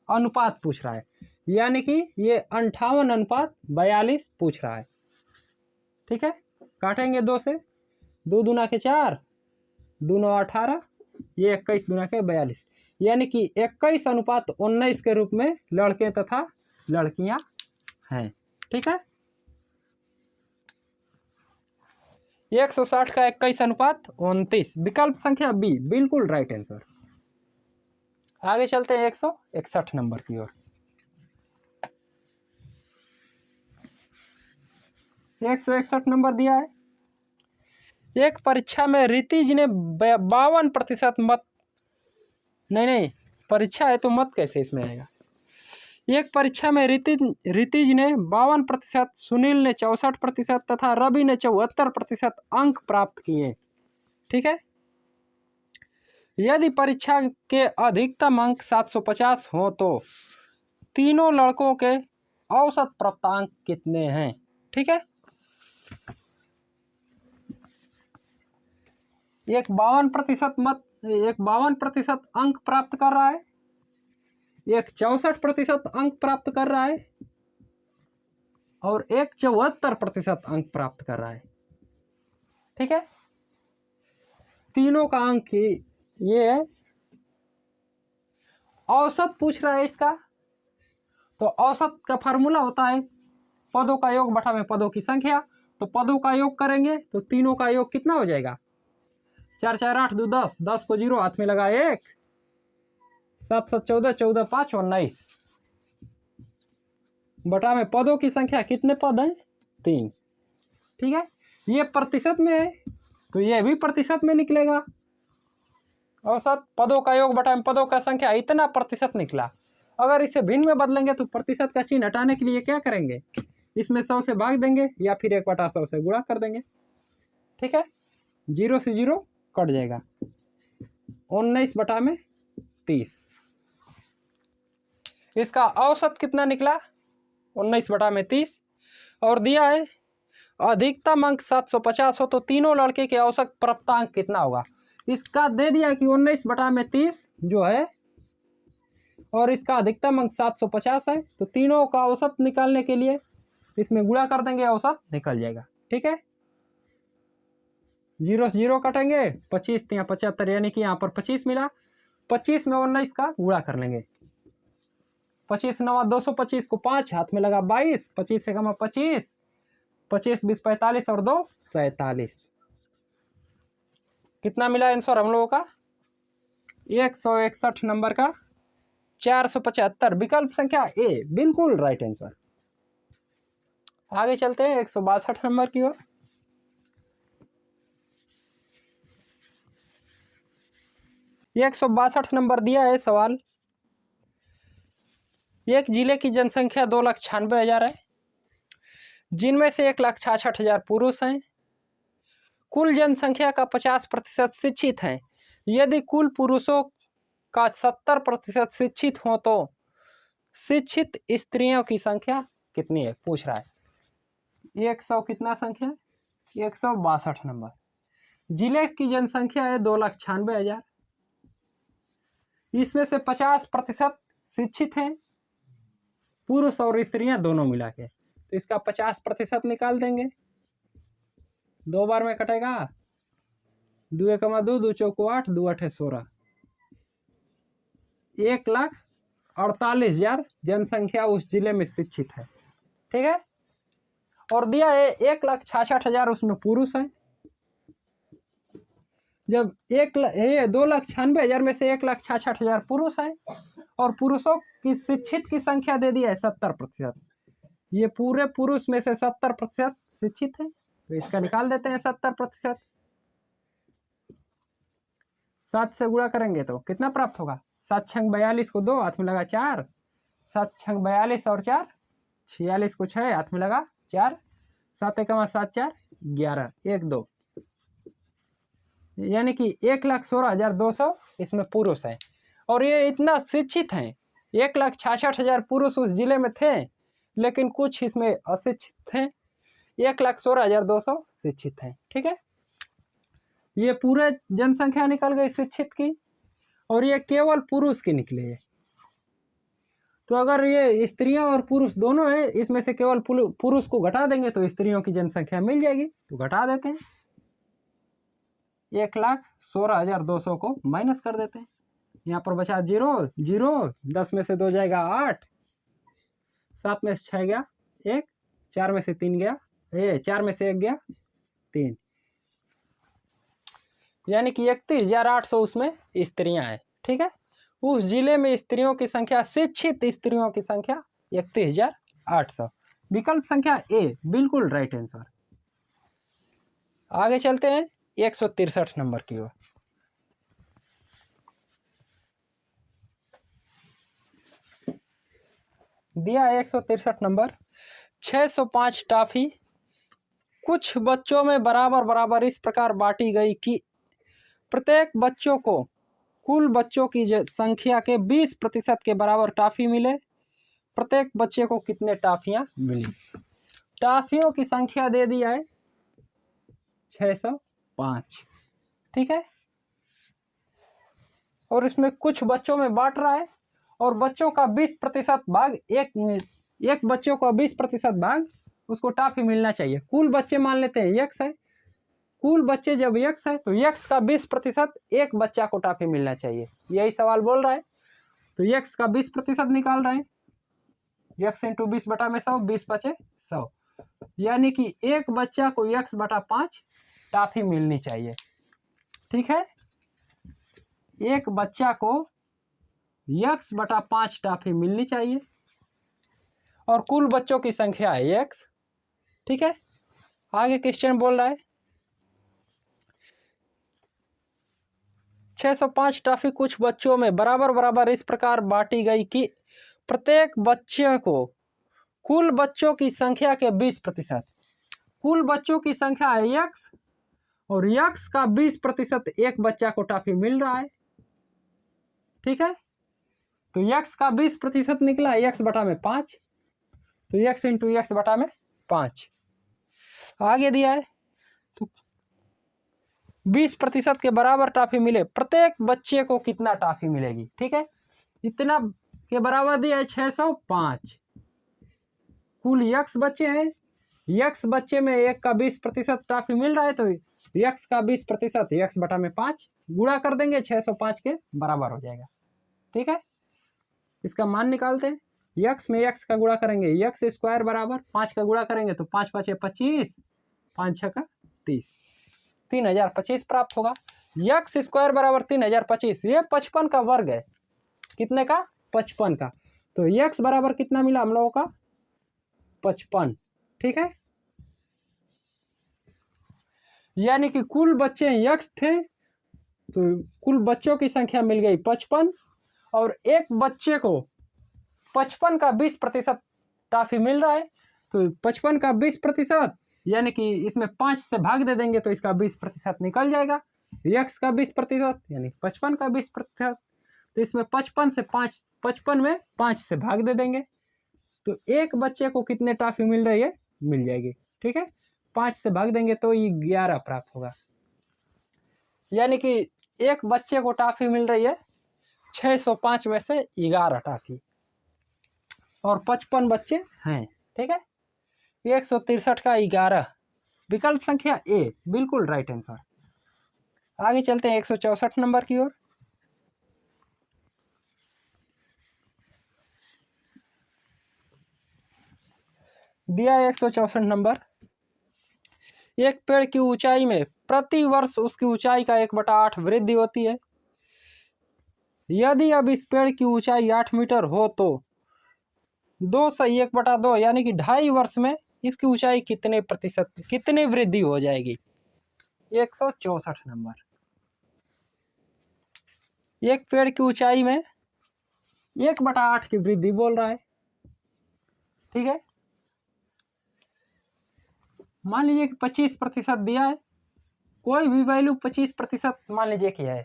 अनुपात पूछ रहा है, यानी कि ये 58:42 पूछ रहा है। ठीक है, काटेंगे 2 से, 2 दूना के 4, 2 9 18, ये 21 दूना के 42, यानी कि 21:19 के रूप में लड़के तथा लड़कियां हैं। ठीक है, 160 का 21:29, विकल्प संख्या बी बिल्कुल राइट आंसर। आगे चलते हैं 161 नंबर की ओर। 161 नंबर दिया है, एक परीक्षा में रितिज ने 52% मत, नहीं परीक्षा है तो मत कैसे इसमें आएगा। एक परीक्षा में रितिज ने 52%, सुनील ने 64% तथा रवि ने 74% अंक प्राप्त किए। ठीक है, यदि परीक्षा के अधिकतम अंक 750 हो तो तीनों लड़कों के औसत प्राप्तांक कितने हैं। ठीक है, एक 52% अंक प्राप्त कर रहा है, एक 64% अंक प्राप्त कर रहा है और एक 74% अंक प्राप्त कर रहा है। ठीक है, तीनों का अंक ये है, औसत पूछ रहा है इसका, तो औसत का फार्मूला होता है पदों का योग बटा में पदों की संख्या, तो पदों का योग करेंगे तो तीनों का योग कितना हो जाएगा, 4 4 8 2 10, 10 को 0 हाथ में लगा 1, 7 7 14, 14 5 19, बटा में पदों की संख्या कितने पद हैं, 3। ठीक है, ये प्रतिशत में है तो ये भी प्रतिशत में निकलेगा, औसत पदों का योग बटा में पदों का संख्या इतना प्रतिशत निकला। अगर इसे भिन्न में बदलेंगे तो प्रतिशत का चिन्ह हटाने के लिए क्या करेंगे, इसमें 100 से भाग देंगे या फिर 1/100 से गुणा कर देंगे। ठीक है, 0 से 0 कट जाएगा, 19 बटा में 30, इसका औसत कितना निकला, 19 बटा में 30। और दिया है अधिकतम अंक 750 हो तो तीनों लड़के के औसत प्राप्तांक कितना होगा। इसका दे दिया कि 19 बटा में 30 जो है और इसका अधिकतम अंक 750 है। तो तीनों का औसत निकालने के लिए इसमें गुणा कर देंगे, औसत निकल जाएगा। ठीक है, 0 से 0 कटेंगे, 25 यहाँ 75, यानी कि यहाँ पर 25 मिला। 25 में 19 का गुणा कर लेंगे। 25 9 225 को 5 हाथ में लगा 22, 25 से कमा 25, 25 20 45 और 2 47। कितना मिला आंसर हम लोगों का? 161 नंबर का 475, विकल्प संख्या ए बिल्कुल राइट आंसर। आगे चलते हैं 162 नंबर की ओर। ये 162 नंबर दिया है सवाल। एक जिले की जनसंख्या 2,96,000 है, जिनमें से 1,66,000 पुरुष हैं। कुल जनसंख्या का 50% शिक्षित हैं। यदि कुल पुरुषों का 70% शिक्षित हो तो शिक्षित स्त्रियों की संख्या कितनी है, पूछ रहा है। 100 कितना संख्या? 162 नंबर। जिले की जनसंख्या है 2,96,000, इसमें से 50% शिक्षित हैं, पुरुष और स्त्रियां दोनों मिला के। तो इसका 50% निकाल देंगे। 2 बार में कटेगा, 2 × 2 2 × 8 2 8 16। 1,48,000 जनसंख्या उस जिले में शिक्षित है। ठीक है, और दिया है 1,66,000 उसमें पुरुष हैं। जब 2,96,000 में से 1,66,000 पुरुष हैं और पुरुषों की शिक्षित की संख्या दे दिया है 70%। ये पूरे पुरुष में से 70% शिक्षित है, तो इसका निकाल देते हैं 70%। 7 से गुणा करेंगे तो कितना प्राप्त होगा? 7 × 42 को 2 हाथ में लगा 4, 7 × 42 और 4 46 को 6 हाथ में लगा 4, 7 × 7 4 11 1 2, यानी कि 1,16,200 इसमें पुरुष हैं। और ये इतना शिक्षित हैं, 1,66,000 पुरुष उस जिले में थे, लेकिन कुछ इसमें अशिक्षित हैं। 1,16,200 शिक्षित हैं। ठीक है, ये पूरे जनसंख्या निकल गई शिक्षित की, और ये केवल पुरुष की निकली है। तो अगर ये स्त्रियां और पुरुष दोनों हैं, इसमें से केवल पुरुष को घटा देंगे तो स्त्रियों की जनसंख्या मिल जाएगी। तो घटा देते हैं, 1,16,200 को माइनस कर देते हैं। यहाँ पर बचा 0 0, 10 में से 2 जाएगा 8, 7 में से 6 गया 1, 4 में से 3 गया 4 में से 1 गया 3, यानी कि 31,800 उसमें स्त्रियां हैं। ठीक है, उस जिले में स्त्रियों की संख्या, शिक्षित स्त्रियों की संख्या 31,800। विकल्प संख्या ए बिल्कुल राइट आंसर। आगे चलते हैं 163 नंबर की ओर। दिया 163 नंबर, 605 टॉफी कुछ बच्चों में बराबर बराबर इस प्रकार बांटी गई कि प्रत्येक बच्चों को कुल बच्चों की संख्या के 20% के बराबर टॉफी मिले। प्रत्येक बच्चे को कितने टॉफियां मिली? टॉफियों की संख्या दे दिया है 605। ठीक है, और इसमें कुछ बच्चों में बांट रहा है, और बच्चों का 20% भाग एक बच्चों को 20% भाग उसको टॉफी मिलना चाहिए। कुल बच्चे मान लेते हैं x है, कुल बच्चे जब x है तो x का 20% एक बच्चा को टॉफी मिलना चाहिए, यही सवाल बोल रहा है। तो x का 20% निकाल रहे हैं, x × 20/100, 20 × 5 100, यानी कि एक बच्चा को x/5 टॉफी मिलनी चाहिए। ठीक है, एक बच्चा को x/5 टॉफी मिलनी चाहिए, और कुल बच्चों की संख्या है x। ठीक है, आगे क्वेश्चन बोल रहा है 605 टॉफी कुछ बच्चों में बराबर बराबर इस प्रकार बांटी गई कि प्रत्येक बच्चे को कुल बच्चों की संख्या के 20%, कुल बच्चों की संख्या है x, और x का 20% एक बच्चा को टॉफी मिल रहा है। ठीक है, तो x का 20% निकला है x/5, तो x × x/5 आगे दिया है। तो 20% के बराबर टॉफी मिले, प्रत्येक बच्चे को कितना टॉफी मिलेगी? ठीक है, इतना के बराबर दिया है 605। कुल यक्स बच्चे हैं, यक्स बच्चे में 1 का 20% टॉफी मिल रहा है, तो यक्स का 20% यक्स बटा में 5 गुणा कर देंगे, 605 के बराबर हो जाएगा। ठीक है, इसका मान निकालते हैं। यक्स में यक्स का गुणा करेंगे, यक्स स्क्वायर बराबर 5 का गुणा करेंगे तो 5 5 25, 5 6 का 30, 3025 प्राप्त होगा। यक्स स्क्वायर बराबर 3025, ये 55 का वर्ग है। कितने का? 55 का। तो यक्स बराबर कितना मिला हम लोगों का? 55। ठीक है, यानी कि कुल बच्चे यक्स थे तो कुल बच्चों की संख्या मिल गई 55, और एक बच्चे को 55 का 20% टॉफी मिल रहा है, तो 55 का 20% यानी कि इसमें 5 से भाग दे देंगे तो इसका 20% निकल जाएगा। यक्स का 20% यानी 55 का 20%, तो इसमें 55 से 5, 55 में 5 से भाग दे देंगे तो एक बच्चे को कितने टॉफी मिल रही है? मिल जाएगी। ठीक है, 5 से भाग देंगे तो ये 11 प्राप्त होगा, यानी कि एक बच्चे को टॉफी मिल रही है 605 में से 11 टॉफी, और 55 बच्चे हैं। ठीक है, 163 का 11, विकल्प संख्या ए बिल्कुल राइट आंसर। आगे चलते हैं 164 नंबर की ओर। दिया है 164 नंबर, एक पेड़ की ऊंचाई में प्रति वर्ष उसकी ऊंचाई का 1/8 वृद्धि होती है। यदि अब इस पेड़ की ऊंचाई 8 मीटर हो तो 2 से 1/2 यानी कि 2.5 वर्ष में इसकी ऊंचाई कितनी वृद्धि हो जाएगी? 164 नंबर, एक पेड़ की ऊंचाई में 1/8 की वृद्धि बोल रहा है। ठीक है, मान लीजिए कि 25% दिया है, कोई भी वैल्यू 25% मान लीजिए कि है।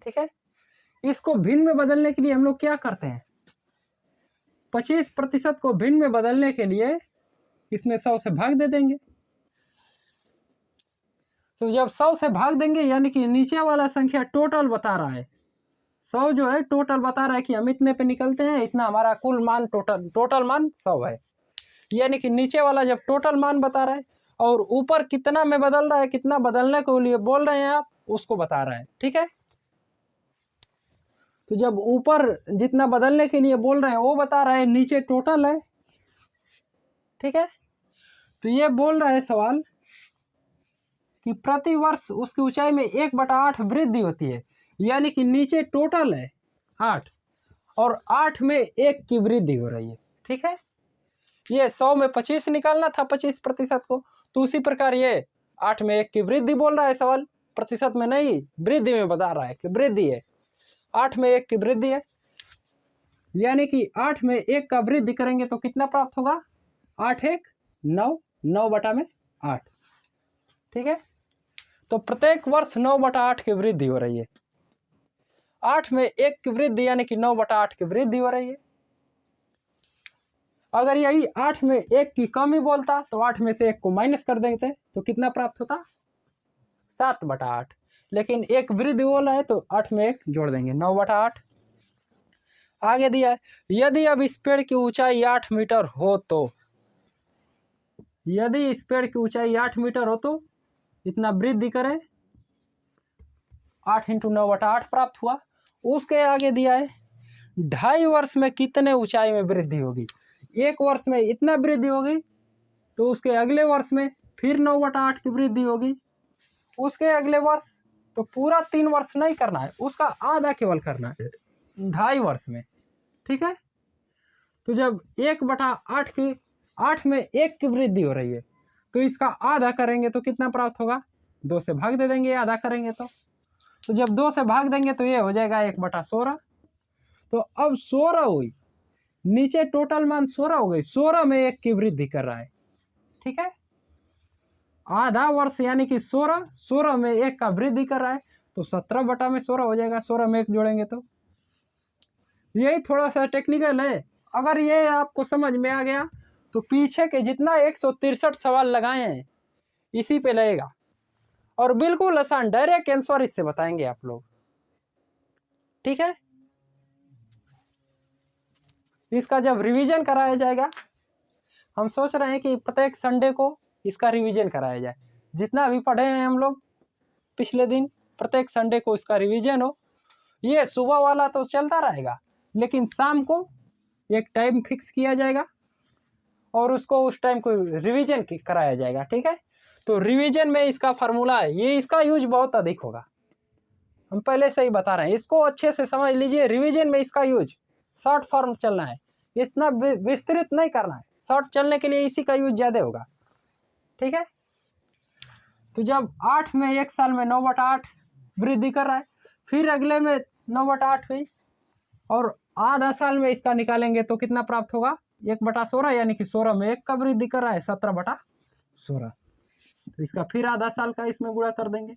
ठीक है, इसको भिन्न में बदलने के लिए हम लोग क्या करते हैं? 25% को भिन्न में बदलने के लिए इसमें 100 से भाग दे देंगे। तो जब 100 से भाग देंगे यानी कि नीचे वाला संख्या टोटल बता रहा है, 100 जो है टोटल बता रहा है कि हम इतने पे निकलते हैं, इतना हमारा कुल मान टोटल मान 100 है, यानी कि नीचे वाला जब टोटल मान बता रहा है और ऊपर कितना में बदल रहा है, कितना बदलने के लिए बोल रहे हैं आप, उसको बता रहा है। ठीक है, तो जब ऊपर जितना बदलने के लिए बोल रहे हैं वो बता रहा है, नीचे टोटल है। ठीक है, तो ये बोल रहा है सवाल कि प्रति वर्ष उसकी ऊंचाई में 1/8 वृद्धि होती है, यानी कि नीचे टोटल है 8 और 8 में 1 की वृद्धि हो रही है। ठीक है, ये 100 में 25 निकालना था 25% को, तो उसी प्रकार ये 8 में 1 की वृद्धि बोल रहा है सवाल, प्रतिशत में नहीं वृद्धि में बता रहा है कि वृद्धि है, 8 में 1 की वृद्धि है, यानी कि 8 में 1 का वृद्धि करेंगे तो कितना प्राप्त होगा? 8 1 9, 9 बटा में 8। ठीक है, तो प्रत्येक वर्ष 9/8 की वृद्धि हो रही है, 8 में 1 की वृद्धि यानी कि 9/8 की वृद्धि हो रही है। अगर यही 8 में 1 की कमी बोलता तो 8 में से 1 को माइनस कर देते तो कितना प्राप्त होता? 7/8, लेकिन 1 वृद्धि बोला है तो 8 में 1 जोड़ देंगे, 9/8। आगे दिया है, यदि अब इस पेड़ की ऊंचाई 8 मीटर हो तो, यदि इस पेड़ की ऊंचाई 8 मीटर हो तो इतना वृद्धि करें, 8 × 9/8 प्राप्त हुआ। उसके आगे दिया है 2.5 वर्ष में कितने ऊंचाई में वृद्धि होगी? एक वर्ष में इतना वृद्धि होगी तो उसके अगले वर्ष में फिर 9/8 की वृद्धि होगी, उसके अगले वर्ष, तो पूरा 3 वर्ष नहीं करना है, उसका आधा केवल करना है 2.5 वर्ष में। ठीक है, तो जब 1/8 की 8 में 1 की वृद्धि हो रही है तो इसका आधा करेंगे तो कितना प्राप्त होगा? 2 से भाग दे देंगे आधा करेंगे तो जब 2 से भाग देंगे तो ये हो जाएगा 1/16। तो अब 16 हुई, नीचे टोटल मान 16 हो गई, 16 में 1 की वृद्धि कर रहा है। ठीक है, आधा वर्ष यानी कि 16 में 1 का वृद्धि कर रहा है तो 17 बटा में 16 हो जाएगा, 16 में 1 जोड़ेंगे तो। यही थोड़ा सा टेक्निकल है, अगर ये आपको समझ में आ गया तो पीछे के जितना 163 सवाल लगाए हैं इसी पे लगेगा, और बिल्कुल आसान डायरेक्ट आंसर इससे बताएंगे आप लोग। ठीक है, इसका जब रिवीजन कराया जाएगा, हम सोच रहे हैं कि प्रत्येक संडे को इसका रिवीजन कराया जाए। जितना भी पढ़े हैं हम लोग पिछले दिन, प्रत्येक संडे को इसका रिवीजन हो। ये सुबह वाला तो चलता रहेगा, लेकिन शाम को एक टाइम फिक्स किया जाएगा और उसको उस टाइम को रिवीजन कराया जाएगा। ठीक है, तो रिवीजन में इसका फार्मूला है, ये इसका यूज बहुत अधिक होगा, हम पहले से ही बता रहे हैं, इसको अच्छे से समझ लीजिए। रिवीजन में इसका यूज शॉर्ट फॉर्म चलना है, इतना विस्तृत नहीं करना है, शॉर्ट चलने के लिए इसी का यूज ज़्यादा होगा। ठीक है, तो जब 8 में एक साल में 9/8 वृद्धि कर रहा है, फिर अगले में 9/8 हुई, और आधा साल में इसका निकालेंगे तो कितना प्राप्त होगा, 1/16, यानी कि 16 में 1 का वृद्धि कर रहा है, 17/16। तो इसका फिर आधा साल का इसमें गुणा कर देंगे,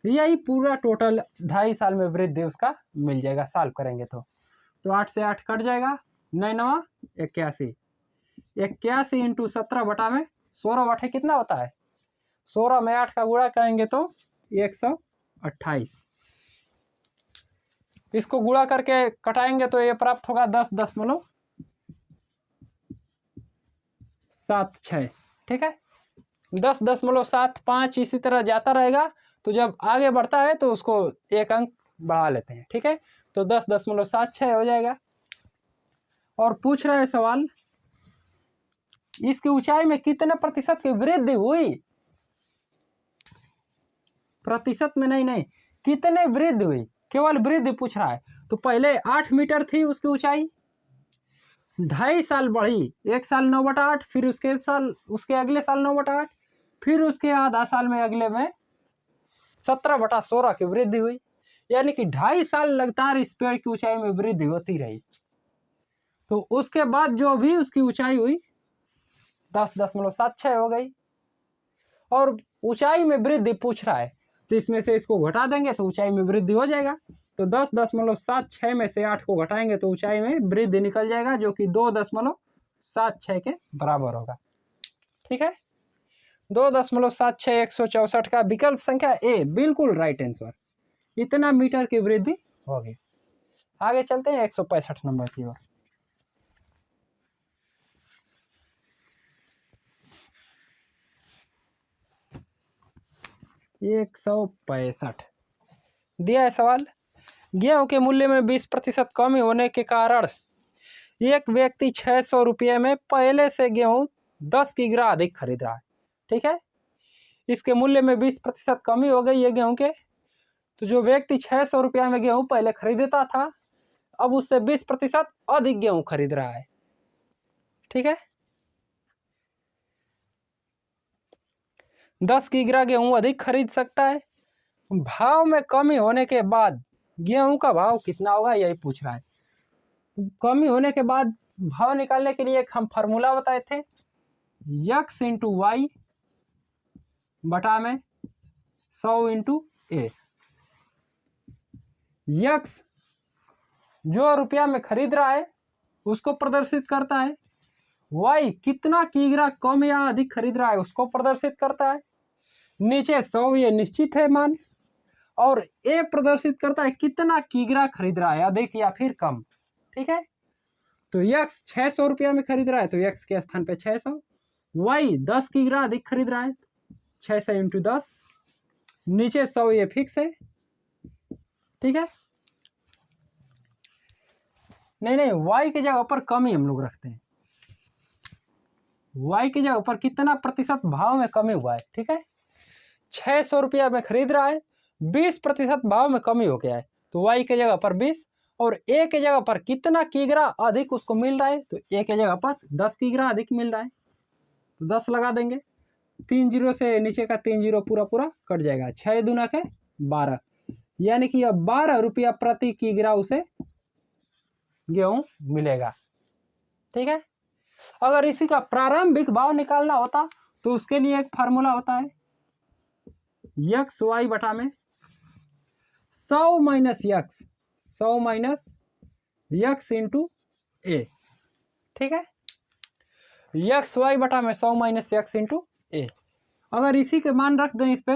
यही पूरा टोटल 2.5 साल में वृद्धि उसका मिल जाएगा सॉल्व करेंगे तो 8 से 8 कट जाएगा, 9 81, 81 इंटू 17/16 कितना होता है, 16 में 8 का गुणा करेंगे तो 128। इसको गुणा करके कटाएंगे तो ये प्राप्त होगा 10.76। ठीक है, 10.75 इसी तरह जाता रहेगा। तो जब आगे बढ़ता है तो उसको एक अंक बढ़ा लेते हैं। ठीक है, तो 10.76 हो जाएगा। और पूछ रहे हैं सवाल, इसकी ऊंचाई में कितने प्रतिशत की वृद्धि हुई, प्रतिशत में नहीं, कितने वृद्धि हुई, केवल वृद्धि पूछ रहा है। तो पहले 8 मीटर थी उसकी ऊंचाई, 2.5 साल बढ़ी, एक साल 9/8, फिर उसके अगले साल 9/8, फिर उसके आधा साल में अगले में 17/16 की वृद्धि हुई, यानी कि 2.5 साल लगातार इस पेड़ की ऊंचाई में वृद्धि होती रही। तो उसके बाद जो भी उसकी ऊंचाई हुई 10.76 हो गई, और ऊंचाई में वृद्धि पूछ रहा है तो इसमें से इसको घटा देंगे तो ऊंचाई में वृद्धि हो जाएगा। तो 10.76 में से 8 को घटाएंगे तो ऊंचाई में वृद्धि निकल जाएगा, जो कि 2.76 के बराबर होगा। ठीक है, 2.76 164 का विकल्प संख्या ए बिल्कुल राइट आंसर, इतना मीटर की वृद्धि होगी। आगे चलते हैं 165 नंबर की ओर। एक 165 दिया है सवाल, गेहूं के मूल्य में 20% कमी होने के कारण एक व्यक्ति 600 रुपये में पहले से गेहूं 10 किग्रा अधिक खरीद रहा है। ठीक है, इसके मूल्य में 20% कमी हो गई है गेहूं के। तो जो व्यक्ति 600 रुपया में गेहूं पहले खरीदता था, अब उससे 20% अधिक गेहूं खरीद रहा है। ठीक है, 10 किग्रा गेहूं अधिक खरीद सकता है। भाव में कमी होने के बाद गेहूं का भाव कितना होगा, यही पूछ रहा है। कमी होने के बाद भाव निकालने के लिए एक हम फार्मूला बताए थे, x इंटू वाई बटा में 100 इंटू ए। x जो रुपया में खरीद रहा है उसको प्रदर्शित करता है, y कितना किग्रा कम या अधिक खरीद रहा है उसको प्रदर्शित करता है, नीचे 100 ये निश्चित है मान, और ए प्रदर्शित करता है कितना किग्रा खरीद रहा है, अधिक या फिर कम। ठीक है, तो x 600 रुपया में खरीद रहा है तो x के स्थान पे 600, y 10 किग्रा अधिक खरीद रहा है 600 इंटू 10, नीचे 100 ये फिक्स है। ठीक है, नहीं y की जगह पर कमी हम लोग रखते हैं, y की जगह पर कितना प्रतिशत भाव में कमी हुआ है। ठीक है, 600 रुपया में खरीद रहा है, 20% भाव में कमी हो गया है, तो y की जगह पर 20, और a की जगह पर कितना किग्रा अधिक उसको मिल रहा है, तो a की जगह पर 10 किग्रा अधिक मिल रहा है, तो 10 लगा देंगे, 3 जीरो से नीचे का 3 जीरो पूरा कट जाएगा, 6 दूना के 12, यानी कि अब 12 रुपया प्रति किग्रा उसे गेहूं मिलेगा। ठीक है, अगर इसी का प्रारंभिक भाव निकालना होता तो उसके लिए एक फार्मूला होता है, एक्स वाई बटा में 100 माइनस एक्स इंटू ए। ठीक है, एक्स वाई बटा में 100 माइनस एक्स इंटू ए। अगर इसी के मान रख दें, इस पे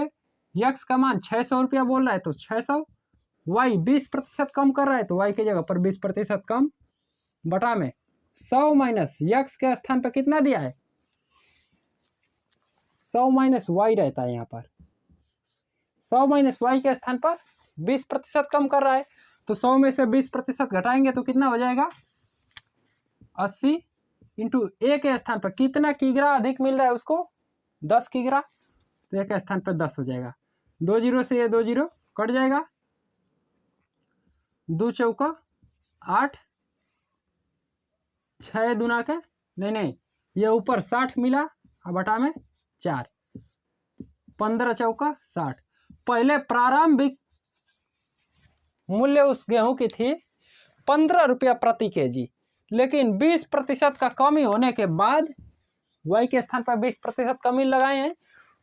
एक्स का मान 600 रुपया बोल रहा है तो 600, वाई 20% कम कर रहा है तो वाई की जगह पर 20% कम, बटा में 100 माइनस यक्स के स्थान पर कितना दिया है, 100 माइनस वाई रहता है यहाँ पर। 100 माइनस वाई के स्थान पर 20% कम कर रहा है, तो 100 में से 20% घटाएंगे तो कितना हो जाएगा, 80 इंटू ए के स्थान पर कितना किग्रा अधिक मिल रहा है उसको, 10 किग्रा, तो ए के स्थान पर 10 हो जाएगा। 2 जीरो से ये 2 जीरो कट जाएगा, 2 चौका 8, 6 दूना के नहीं ये ऊपर 60 मिला, बटा में 4, 15 चौका 60। पहले प्रारंभिक मूल्य उस गेहूं की थी 15 रुपया प्रति केजी, लेकिन 20% का कमी होने के बाद वाई के स्थान पर 20% कमी लगाए हैं,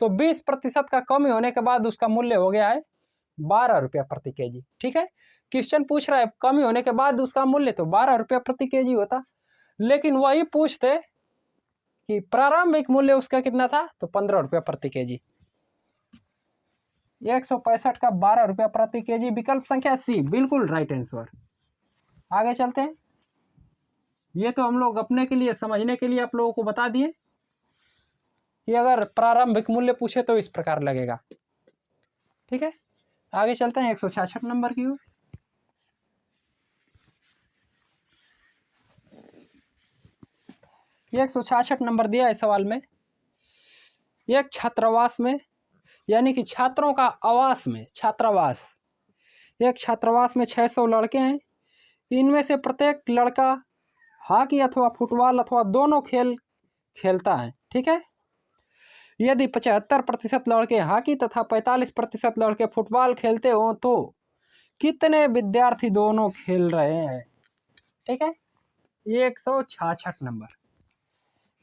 तो 20% का कमी होने के बाद उसका मूल्य हो गया है 12 रुपया प्रति केजी। ठीक है, क्वेश्चन पूछ रहा है कमी होने के बाद उसका मूल्य तो 12 रुपया प्रति केजी होता, लेकिन वही पूछते कि प्रारंभिक मूल्य उसका कितना था, तो 15 रुपया प्रति केजी। 165 का 12 रुपया प्रति केजी, विकल्प संख्या सी बिल्कुल राइट आंसर। आगे चलते हैं। ये तो हम लोग अपने के लिए समझने के लिए आप लोगों को बता दिए कि अगर प्रारंभिक मूल्य पूछे तो इस प्रकार लगेगा। ठीक है, आगे चलते हैं 166 नंबर की ओर। ये 166 नंबर दिया है सवाल में। एक छात्रावास में, यानी कि छात्रों का आवास में, छात्रावास, एक छात्रावास में 600 लड़के हैं। इनमें से प्रत्येक लड़का हॉकी अथवा फुटबॉल अथवा दोनों खेल खेलता है। ठीक है, यदि 75% लड़के हॉकी तथा 45% लड़के फुटबॉल खेलते हो तो कितने विद्यार्थी दोनों खेल रहे हैं। ठीक है, 166 नंबर।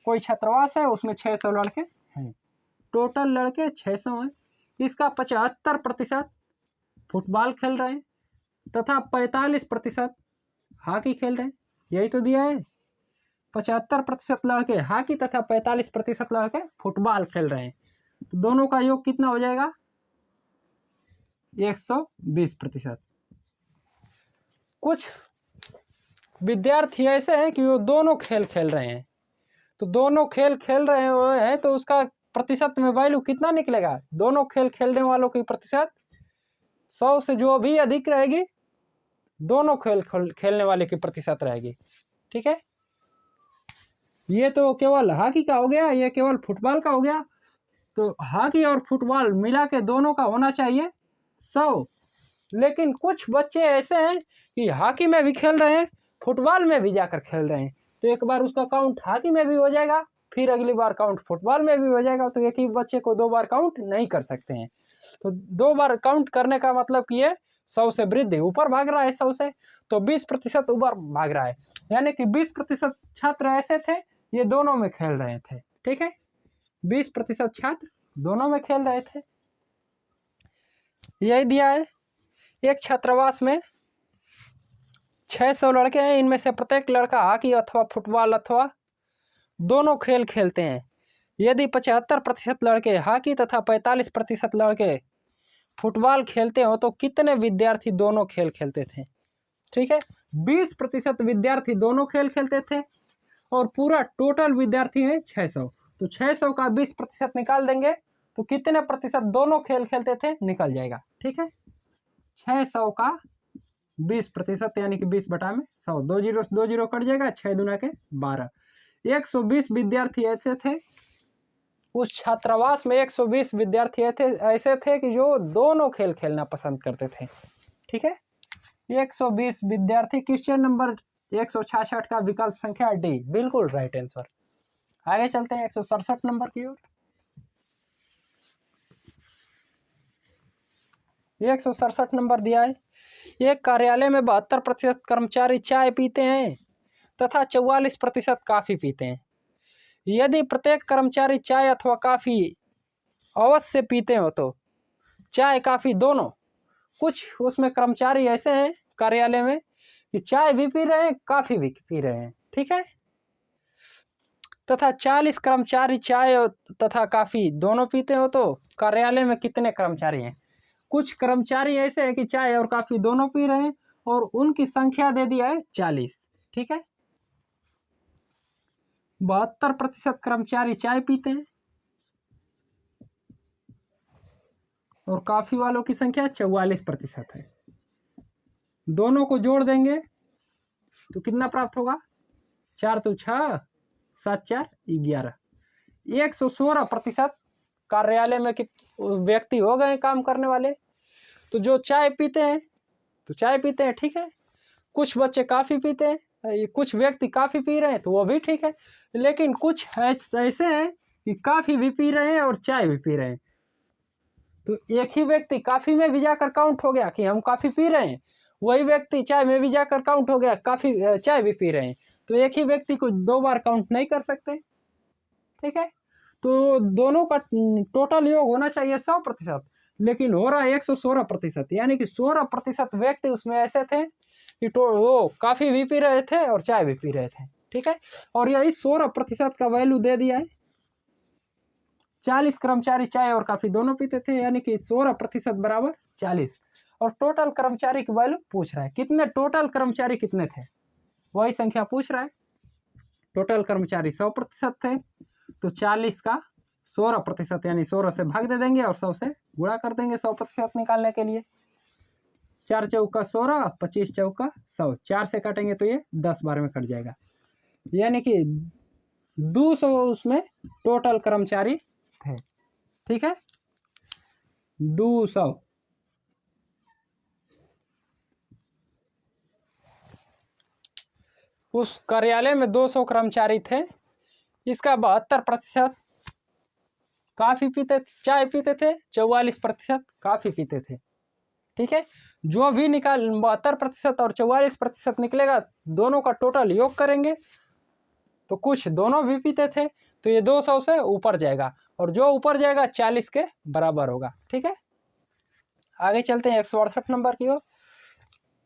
कोई छात्रावास है, उसमें 600 लड़के हैं, टोटल लड़के 600 हैं। इसका 75% फुटबॉल खेल रहे हैं तथा 45% हॉकी खेल रहे हैं, यही तो दिया है। 75% लड़के हॉकी तथा 45% लड़के फुटबॉल खेल रहे हैं, तो दोनों का योग कितना हो जाएगा, 120%। कुछ विद्यार्थी ऐसे हैं कि वो दोनों खेल खेल रहे हैं, तो दोनों खेल खेल रहे हैं तो उसका प्रतिशत में वैल्यू कितना निकलेगा, दोनों खेल खेलने वालों की प्रतिशत 100 से जो भी अधिक रहेगी दोनों खेल खेलने वाले की प्रतिशत रहेगी। ठीक है, ये तो केवल हॉकी का हो गया, ये केवल फुटबॉल का हो गया। तो हॉकी और फुटबॉल मिला के दोनों का होना चाहिए 100, लेकिन कुछ बच्चे ऐसे हैं कि हॉकी में भी खेल रहे हैं, फुटबॉल में भी जाकर खेल रहे हैं, तो एक बार उसका काउंट हॉकी में भी हो जाएगा, फिर अगली बार काउंट फुटबॉल में भी हो जाएगा, तो एक ही बच्चे को 2 बार काउंट नहीं कर सकते हैं। तो 2 बार काउंट करने का मतलब कि ये 100 से वृद्धि ऊपर भाग रहा है 100 से, तो 20% ऊपर भाग रहा है, यानी कि 20% छात्र ऐसे थे ये दोनों में खेल रहे थे। ठीक है, 20% छात्र दोनों में खेल रहे थे, यही दिया है। एक छात्रावास में 600 लड़के हैं, इनमें से प्रत्येक लड़का हॉकी अथवा फुटबॉल अथवा दोनों खेल खेलते हैं। यदि 75% लड़के हॉकी तथा 45% लड़के फुटबॉल खेलते हो तो कितने विद्यार्थी दोनों खेल खेलते थे। ठीक है, 20% विद्यार्थी दोनों खेल खेलते थे और पूरा टोटल विद्यार्थी है 600, तो 600 का 20% निकाल देंगे तो कितने प्रतिशत दोनों खेल खेलते थे निकल जाएगा। ठीक है, 600 का 20% यानी कि 20 बटा में 100, 2 जीरो कट जाएगा, 6 दूना के 12। 120 विद्यार्थी ऐसे थे उस छात्रावास में, 120 विद्यार्थी ऐसे थे कि जो दोनों खेल खेलना पसंद करते थे। ठीक है, 120 विद्यार्थी। क्वेश्चन नंबर 166 का विकल्प संख्या डी बिल्कुल राइट आंसर। आगे चलते हैं 167 नंबर की ओर। 167 नंबर दिया है। एक कार्यालय में 72% कर्मचारी चाय पीते हैं तथा 44% काफ़ी पीते हैं। यदि प्रत्येक कर्मचारी चाय अथवा काफ़ी अवश्य पीते हो तो चाय काफ़ी दोनों, कुछ उसमें कर्मचारी ऐसे हैं कार्यालय में कि चाय भी पी रहे हैं काफ़ी भी पी रहे हैं। ठीक है, तथा 40 कर्मचारी चाय तथा काफ़ी दोनों पीते हो तो कार्यालय में कितने कर्मचारी हैं। कुछ कर्मचारी ऐसे हैं कि चाय और काफ़ी दोनों पी रहे हैं और उनकी संख्या दे दिया है 40। ठीक है, 72% कर्मचारी चाय पीते हैं और कॉफी वालों की संख्या 44% है। दोनों को जोड़ देंगे तो कितना प्राप्त होगा? 4 तो 6, 7 4 11। 116% कार्यालय में व्यक्ति हो गए काम करने वाले। तो जो चाय पीते हैं तो चाय पीते हैं, ठीक है। कुछ बच्चे काफ़ी पीते हैं, कुछ व्यक्ति काफ़ी पी रहे हैं तो वो भी ठीक है। लेकिन कुछ ऐसे हैं कि काफ़ी भी पी रहे हैं और चाय भी पी रहे हैं। तो एक ही व्यक्ति काफ़ी में भी जाकर काउंट हो गया कि हम काफ़ी पी रहे हैं, वही व्यक्ति चाय में भी जाकर काउंट हो गया काफ़ी चाय भी पी रहे हैं। तो एक ही व्यक्ति को 2 बार काउंट नहीं कर सकते, ठीक है। तो दोनों का टोटल योग होना चाहिए 100%, लेकिन हो रहा है 116%, यानी कि 16% व्यक्ति उसमें ऐसे थे कि वो काफ़ी भी पी रहे थे और चाय भी पी रहे थे, ठीक है। और यही 16% का वैल्यू दे दिया है। 40 कर्मचारी चाय और काफ़ी दोनों पीते थे, यानी कि 16% बराबर 40। और टोटल कर्मचारी की वैल्यू पूछ रहा है, कितने टोटल कर्मचारी कितने थे, वही संख्या पूछ रहा है। टोटल कर्मचारी 100% थे, तो 40 का 16% यानी 16 से भाग दे देंगे और 100 से गुणा कर देंगे 100% निकालने के लिए। 4 चौका 16, 25 चौका 100, 4 से काटेंगे तो ये 10 बार में कट जाएगा, यानी कि 200 उसमें टोटल कर्मचारी थे, ठीक है। 200। उस कार्यालय में 200 कर्मचारी थे। इसका 72% काफ़ी पीते चाय पीते थे, 44% काफ़ी पीते थे, ठीक है। जो भी 72% और 44% निकलेगा, दोनों का टोटल योग करेंगे तो कुछ दोनों भी पीते थे, तो ये 200 से ऊपर जाएगा और जो ऊपर जाएगा 40 के बराबर होगा, ठीक है। आगे चलते हैं 168 नंबर की ओर।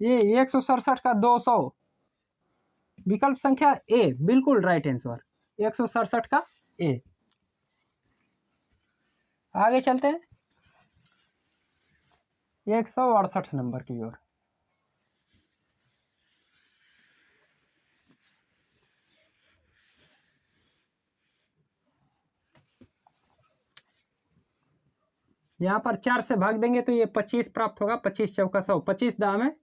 ये 167 का 200, विकल्प संख्या ए बिल्कुल राइट आंसर, 167 का ए। आगे चलते हैं 168 नंबर की ओर। यहाँ पर 4 से भाग देंगे तो ये 25 प्राप्त होगा, 25 चौका 100, 25 दाम है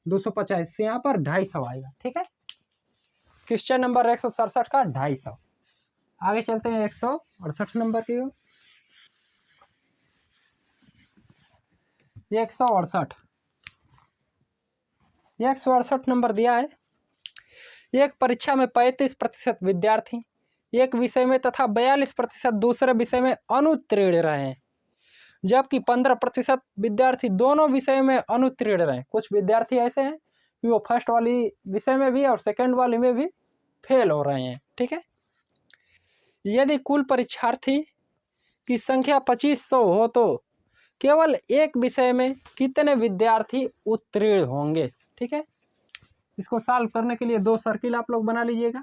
250, यहाँ पर 250 आएगा, ठीक है। क्वेश्चन नंबर 167 का 250। आगे चलते हैं 168 नंबर की ओर। 168 नंबर दिया है। एक परीक्षा में 35% विद्यार्थी एक विषय में तथा 42% दूसरे विषय में अनुत्तीर्ण रहे हैं, जबकि 15% विद्यार्थी दोनों विषय में अनुत्तीर्ण रहे। कुछ विद्यार्थी ऐसे हैं कि वो फर्स्ट वाली विषय में भी और सेकंड वाली में भी फेल हो रहे हैं, ठीक है। यदि कुल परीक्षार्थी की संख्या 2500 हो तो केवल एक विषय में कितने विद्यार्थी उत्तीर्ण होंगे, ठीक है। इसको सॉल्व करने के लिए 2 सर्किल आप लोग बना लीजिएगा।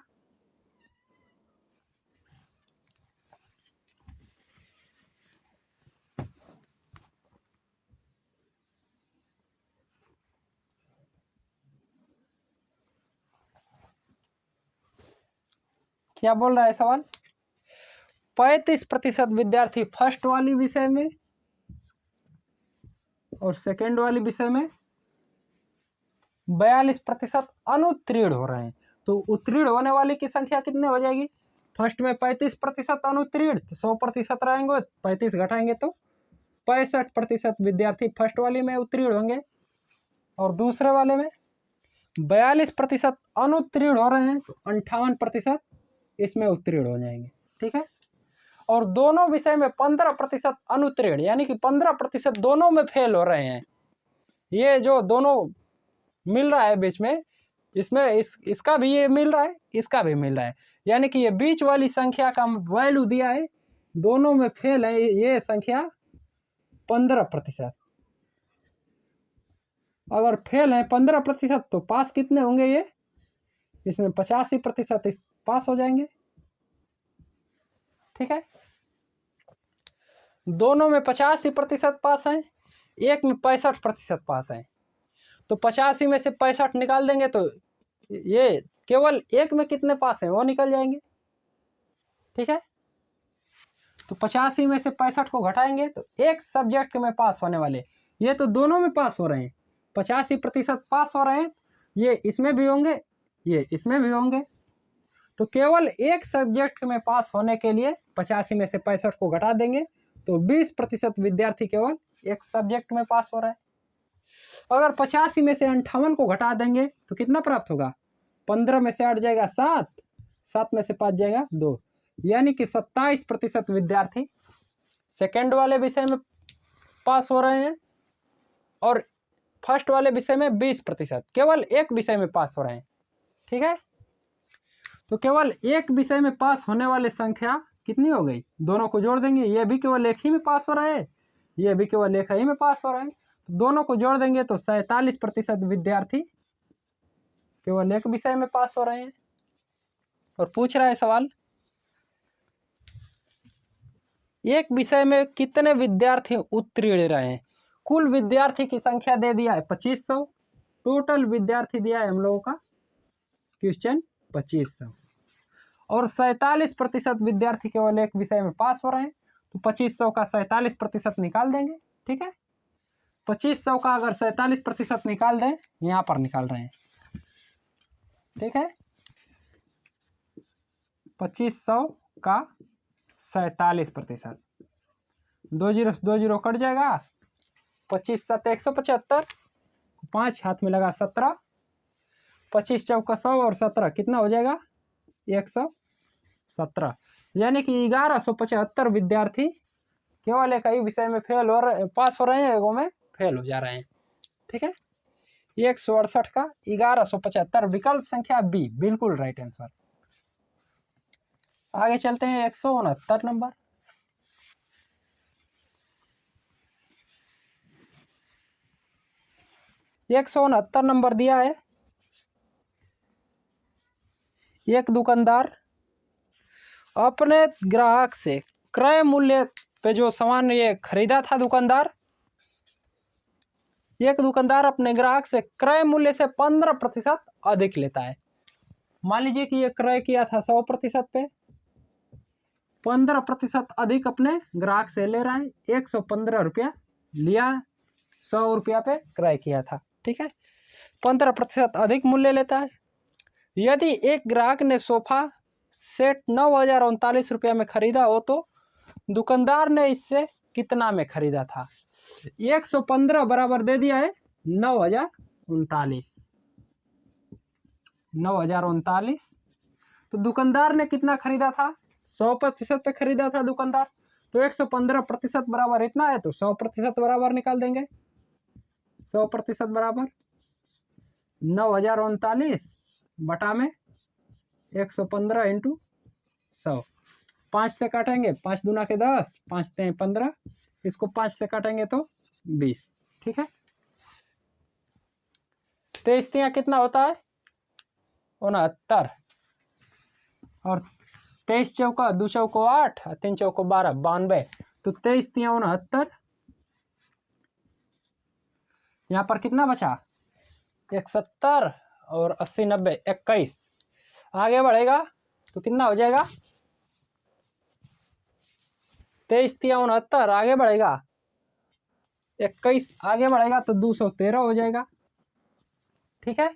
क्या बोल रहा है सवाल? 35% विद्यार्थी फर्स्ट वाली विषय में और सेकेंड वाली विषय में 42% अनुत्तीर्ण हो रहे हैं। तो उत्तीर्ण होने वाली की संख्या कितने हो जाएगी? फर्स्ट में 35% अनुत्तीर्ण, तो 100% रहेंगे, 35 घटाएंगे तो 65% विद्यार्थी फर्स्ट वाली में उत्तीर्ण होंगे और दूसरे वाले में 42% अनुत्तीर्ण हो रहे हैं, तो 58% इसमें उत्तीर्ण हो जाएंगे, ठीक है। और दोनों विषय में 15% अनुत्तीर्ण, यानी कि 15% दोनों में फेल हो रहे हैं। ये जो दोनों मिल रहा है बीच में, इसमें इसका भी ये मिल रहा है, इसका भी मिल रहा है, यानी कि ये बीच वाली संख्या का वैल्यू दिया है, दोनों में फेल है ये संख्या 15%। अगर फेल है 15% तो पास कितने होंगे? ये इसमें 85% पास हो जाएंगे, ठीक है। दोनों में 85% पास है, एक में 65% पास है, तो 85 में से 65 निकाल देंगे तो ये केवल एक में कितने पास हैं वो निकल जाएंगे, ठीक है। तो 85 में से 65 को घटाएंगे तो एक सब्जेक्ट में पास होने वाले, ये तो दोनों में पास हो रहे हैं, 85% पास हो रहे हैं, ये इसमें भी होंगे, ये इसमें भी होंगे। तो केवल एक सब्जेक्ट में पास होने के लिए 85 में से 65 को घटा देंगे तो 20% विद्यार्थी केवल एक सब्जेक्ट में पास हो रहा है। अगर 85 में से 58 को घटा देंगे तो कितना प्राप्त होगा, 15 में से 8 जाएगा 7, 7 में से 5 जाएगा 2, यानी कि 27% विद्यार्थी सेकेंड वाले विषय में पास हो रहे हैं और फर्स्ट वाले विषय में 20%, केवल एक विषय में पास हो रहे हैं। ठीक है, तो केवल एक विषय में पास होने वाली संख्या कितनी हो गई, दोनों को जोड़ देंगे, ये भी केवल एक ही में पास हो रहे हैं, ये भी केवल एक ही में पास हो रहे हैं, तो दोनों को जोड़ देंगे तो 47% विद्यार्थी केवल एक विषय में पास हो रहे हैं। और पूछ रहा है सवाल, एक विषय में कितने विद्यार्थी उत्तीर्ण रहे हैं। कुल विद्यार्थी की संख्या दे दिया है 2500, टोटल विद्यार्थी दिया है हम लोगों का क्वेश्चन 2500, और 47% विद्यार्थी केवल एक विषय में पास हो रहे हैं, तो 2500 का 47% निकाल देंगे। ठीक है, 2500 का अगर 47% निकाल दें, यहां पर निकाल रहे हैं, ठीक है, 2500 का 47%, 2 जीरो कट जाएगा, 25 7 175, 5 हाथ में लगा 17, 25 चौका 100 और 17 कितना हो जाएगा 117, यानी कि 1175 विद्यार्थी केवल एक ही विषय में फेल हो रहे, पास हो रहे हैं, एगो में फेल हो जा रहे हैं। ठीक है, 168 का 1175, विकल्प संख्या बी बिल्कुल राइट आंसर। आगे चलते हैं 169 नंबर। एक 169 नंबर दिया है, एक दुकानदार अपने ग्राहक से क्रय मूल्य पे जो सामान ये खरीदा था, एक दुकानदार अपने ग्राहक से क्रय मूल्य से 15% अधिक लेता है। मान लीजिए कि ये क्रय किया था 100% पे, 15% अधिक अपने ग्राहक से ले रहा है, 115 रुपया लिया, 100 रुपया पे क्रय किया था। ठीक है, 15% अधिक मूल्य लेता है। यदि एक ग्राहक ने सोफा सेट 9,039 रुपया में खरीदा हो तो दुकानदार ने इससे कितना में खरीदा था। 115 बराबर दे दिया है 9,039, 9,039, तो दुकानदार ने कितना खरीदा था, 100% पे खरीदा था दुकानदार, तो 115% बराबर इतना है, तो 100% बराबर निकाल देंगे। 100% बराबर 9,039 बटा में 115 इंटू 100, 5 से काटेंगे, 5 दूना के 10, 5 ते 15, इसको 5 से काटेंगे तो 20। ठीक है, 23 कितना होता है 69, और 23 चौका 2 चौको 8, 3 चौको 12, 92, तो 23 69, यहाँ पर कितना बचा 71 और 80 90 21, आगे बढ़ेगा तो कितना हो जाएगा 23 69, आगे बढ़ेगा 21, आगे बढ़ेगा तो 213 हो जाएगा। ठीक है,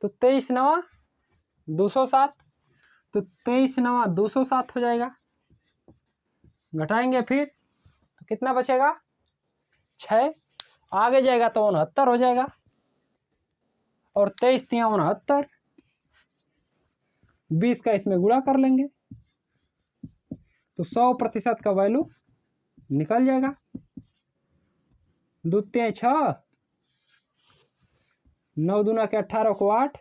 तो 23 9 207, तो 23 9 207 हो जाएगा, घटाएंगे फिर तो कितना बचेगा 6, आगे जाएगा तो 69 हो जाएगा, और 23 69, 20 का इसमें गुणा कर लेंगे तो 100% का वैल्यू निकल जाएगा। 2 3 6, 9 दूना के 18 को 8,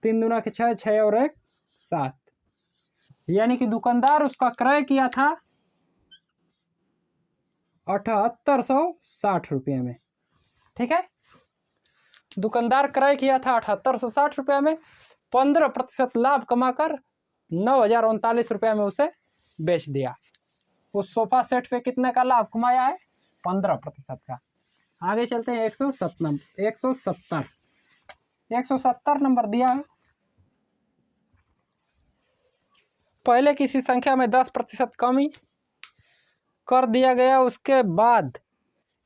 3 दूना के 6, 6 और 1 7, यानी कि दुकानदार उसका क्रय किया था 7860 रुपये में। ठीक है, दुकानदार क्रय किया था 7860 रुपये में, 15% लाभ कमाकर 9,039 रुपये में उसे बेच दिया। उस सोफा सेट पे कितने का लाभ कमाया है 15% का। आगे चलते हैं 170 नंबर दिया है, पहले किसी संख्या में 10% कमी कर दिया गया, उसके बाद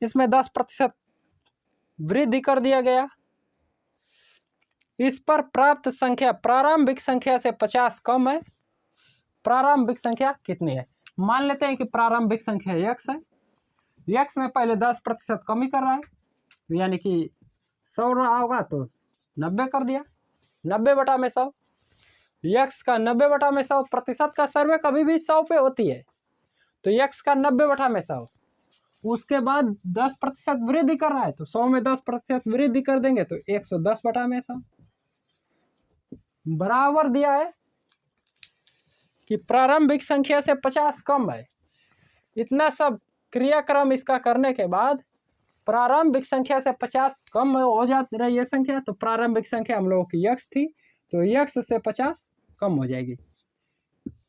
इसमें 10% वृद्धि कर दिया गया। इस पर प्राप्त संख्या प्रारंभिक संख्या से 50 कम है। प्रारंभिक संख्या कितनी है? मान लेते हैं कि प्रारंभिक संख्या x है। x में पहले 10% कमी कर रहा है, यानी कि 100 रहा होगा तो 90 कर दिया, 90/100। x का 90/100, प्रतिशत का सर्वे कभी भी 100 पे होती है, तो x का 90/100। उसके बाद 10% वृद्धि कर रहा है, तो 100 में 10% वृद्धि कर देंगे तो 110/100 बराबर दिया है कि प्रारंभिक संख्या से 50 कम है। इतना सब क्रियाक्रम इसका करने के बाद प्रारंभिक संख्या से 50 कम हो जाती रही है संख्या, तो प्रारंभिक संख्या हम लोगों की x थी, तो x से 50 कम हो जाएगी।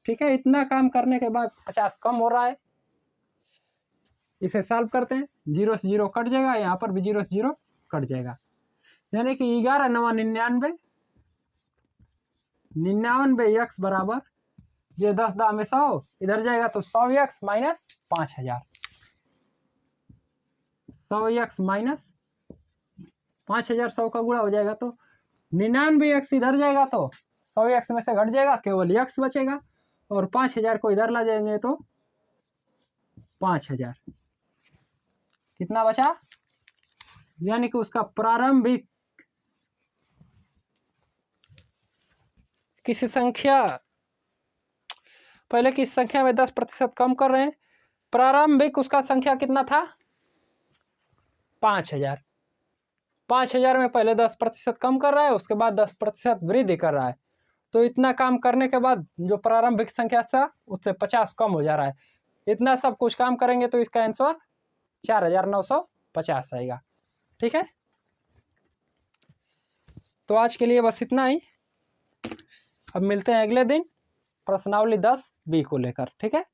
ठीक है, इतना काम करने के बाद 50 कम हो रहा है। इसे सॉल्व करते हैं, 0 से 0 कट जाएगा, यहाँ पर भी 0 से 0 कट जाएगा, यानी कि 11 9 99, 99x बराबर ये 10 दा में 100 इधर जाएगा तो 100x माइनस 5000, 100x माइनस 5000, 100 का गुणा हो जाएगा तो 99x इधर जाएगा तो 100x में से घट जाएगा, केवल x बचेगा, और 5000 को इधर ला जाएंगे तो 5000 कितना बचा, यानी कि उसका प्रारंभिक किसी संख्या, पहले किस संख्या में 10% कम कर रहे हैं, प्रारंभिक उसका संख्या कितना था 5000। 5000 में पहले 10% कम कर रहा है, उसके बाद 10% वृद्धि कर रहा है, तो इतना काम करने के बाद जो प्रारंभिक संख्या था उससे 50 कम हो जा रहा है। इतना सब कुछ काम करेंगे तो इसका आंसर 4950 आएगा। ठीक है, तो आज के लिए बस इतना ही। अब मिलते हैं अगले दिन प्रश्नावली 10B को लेकर। ठीक है।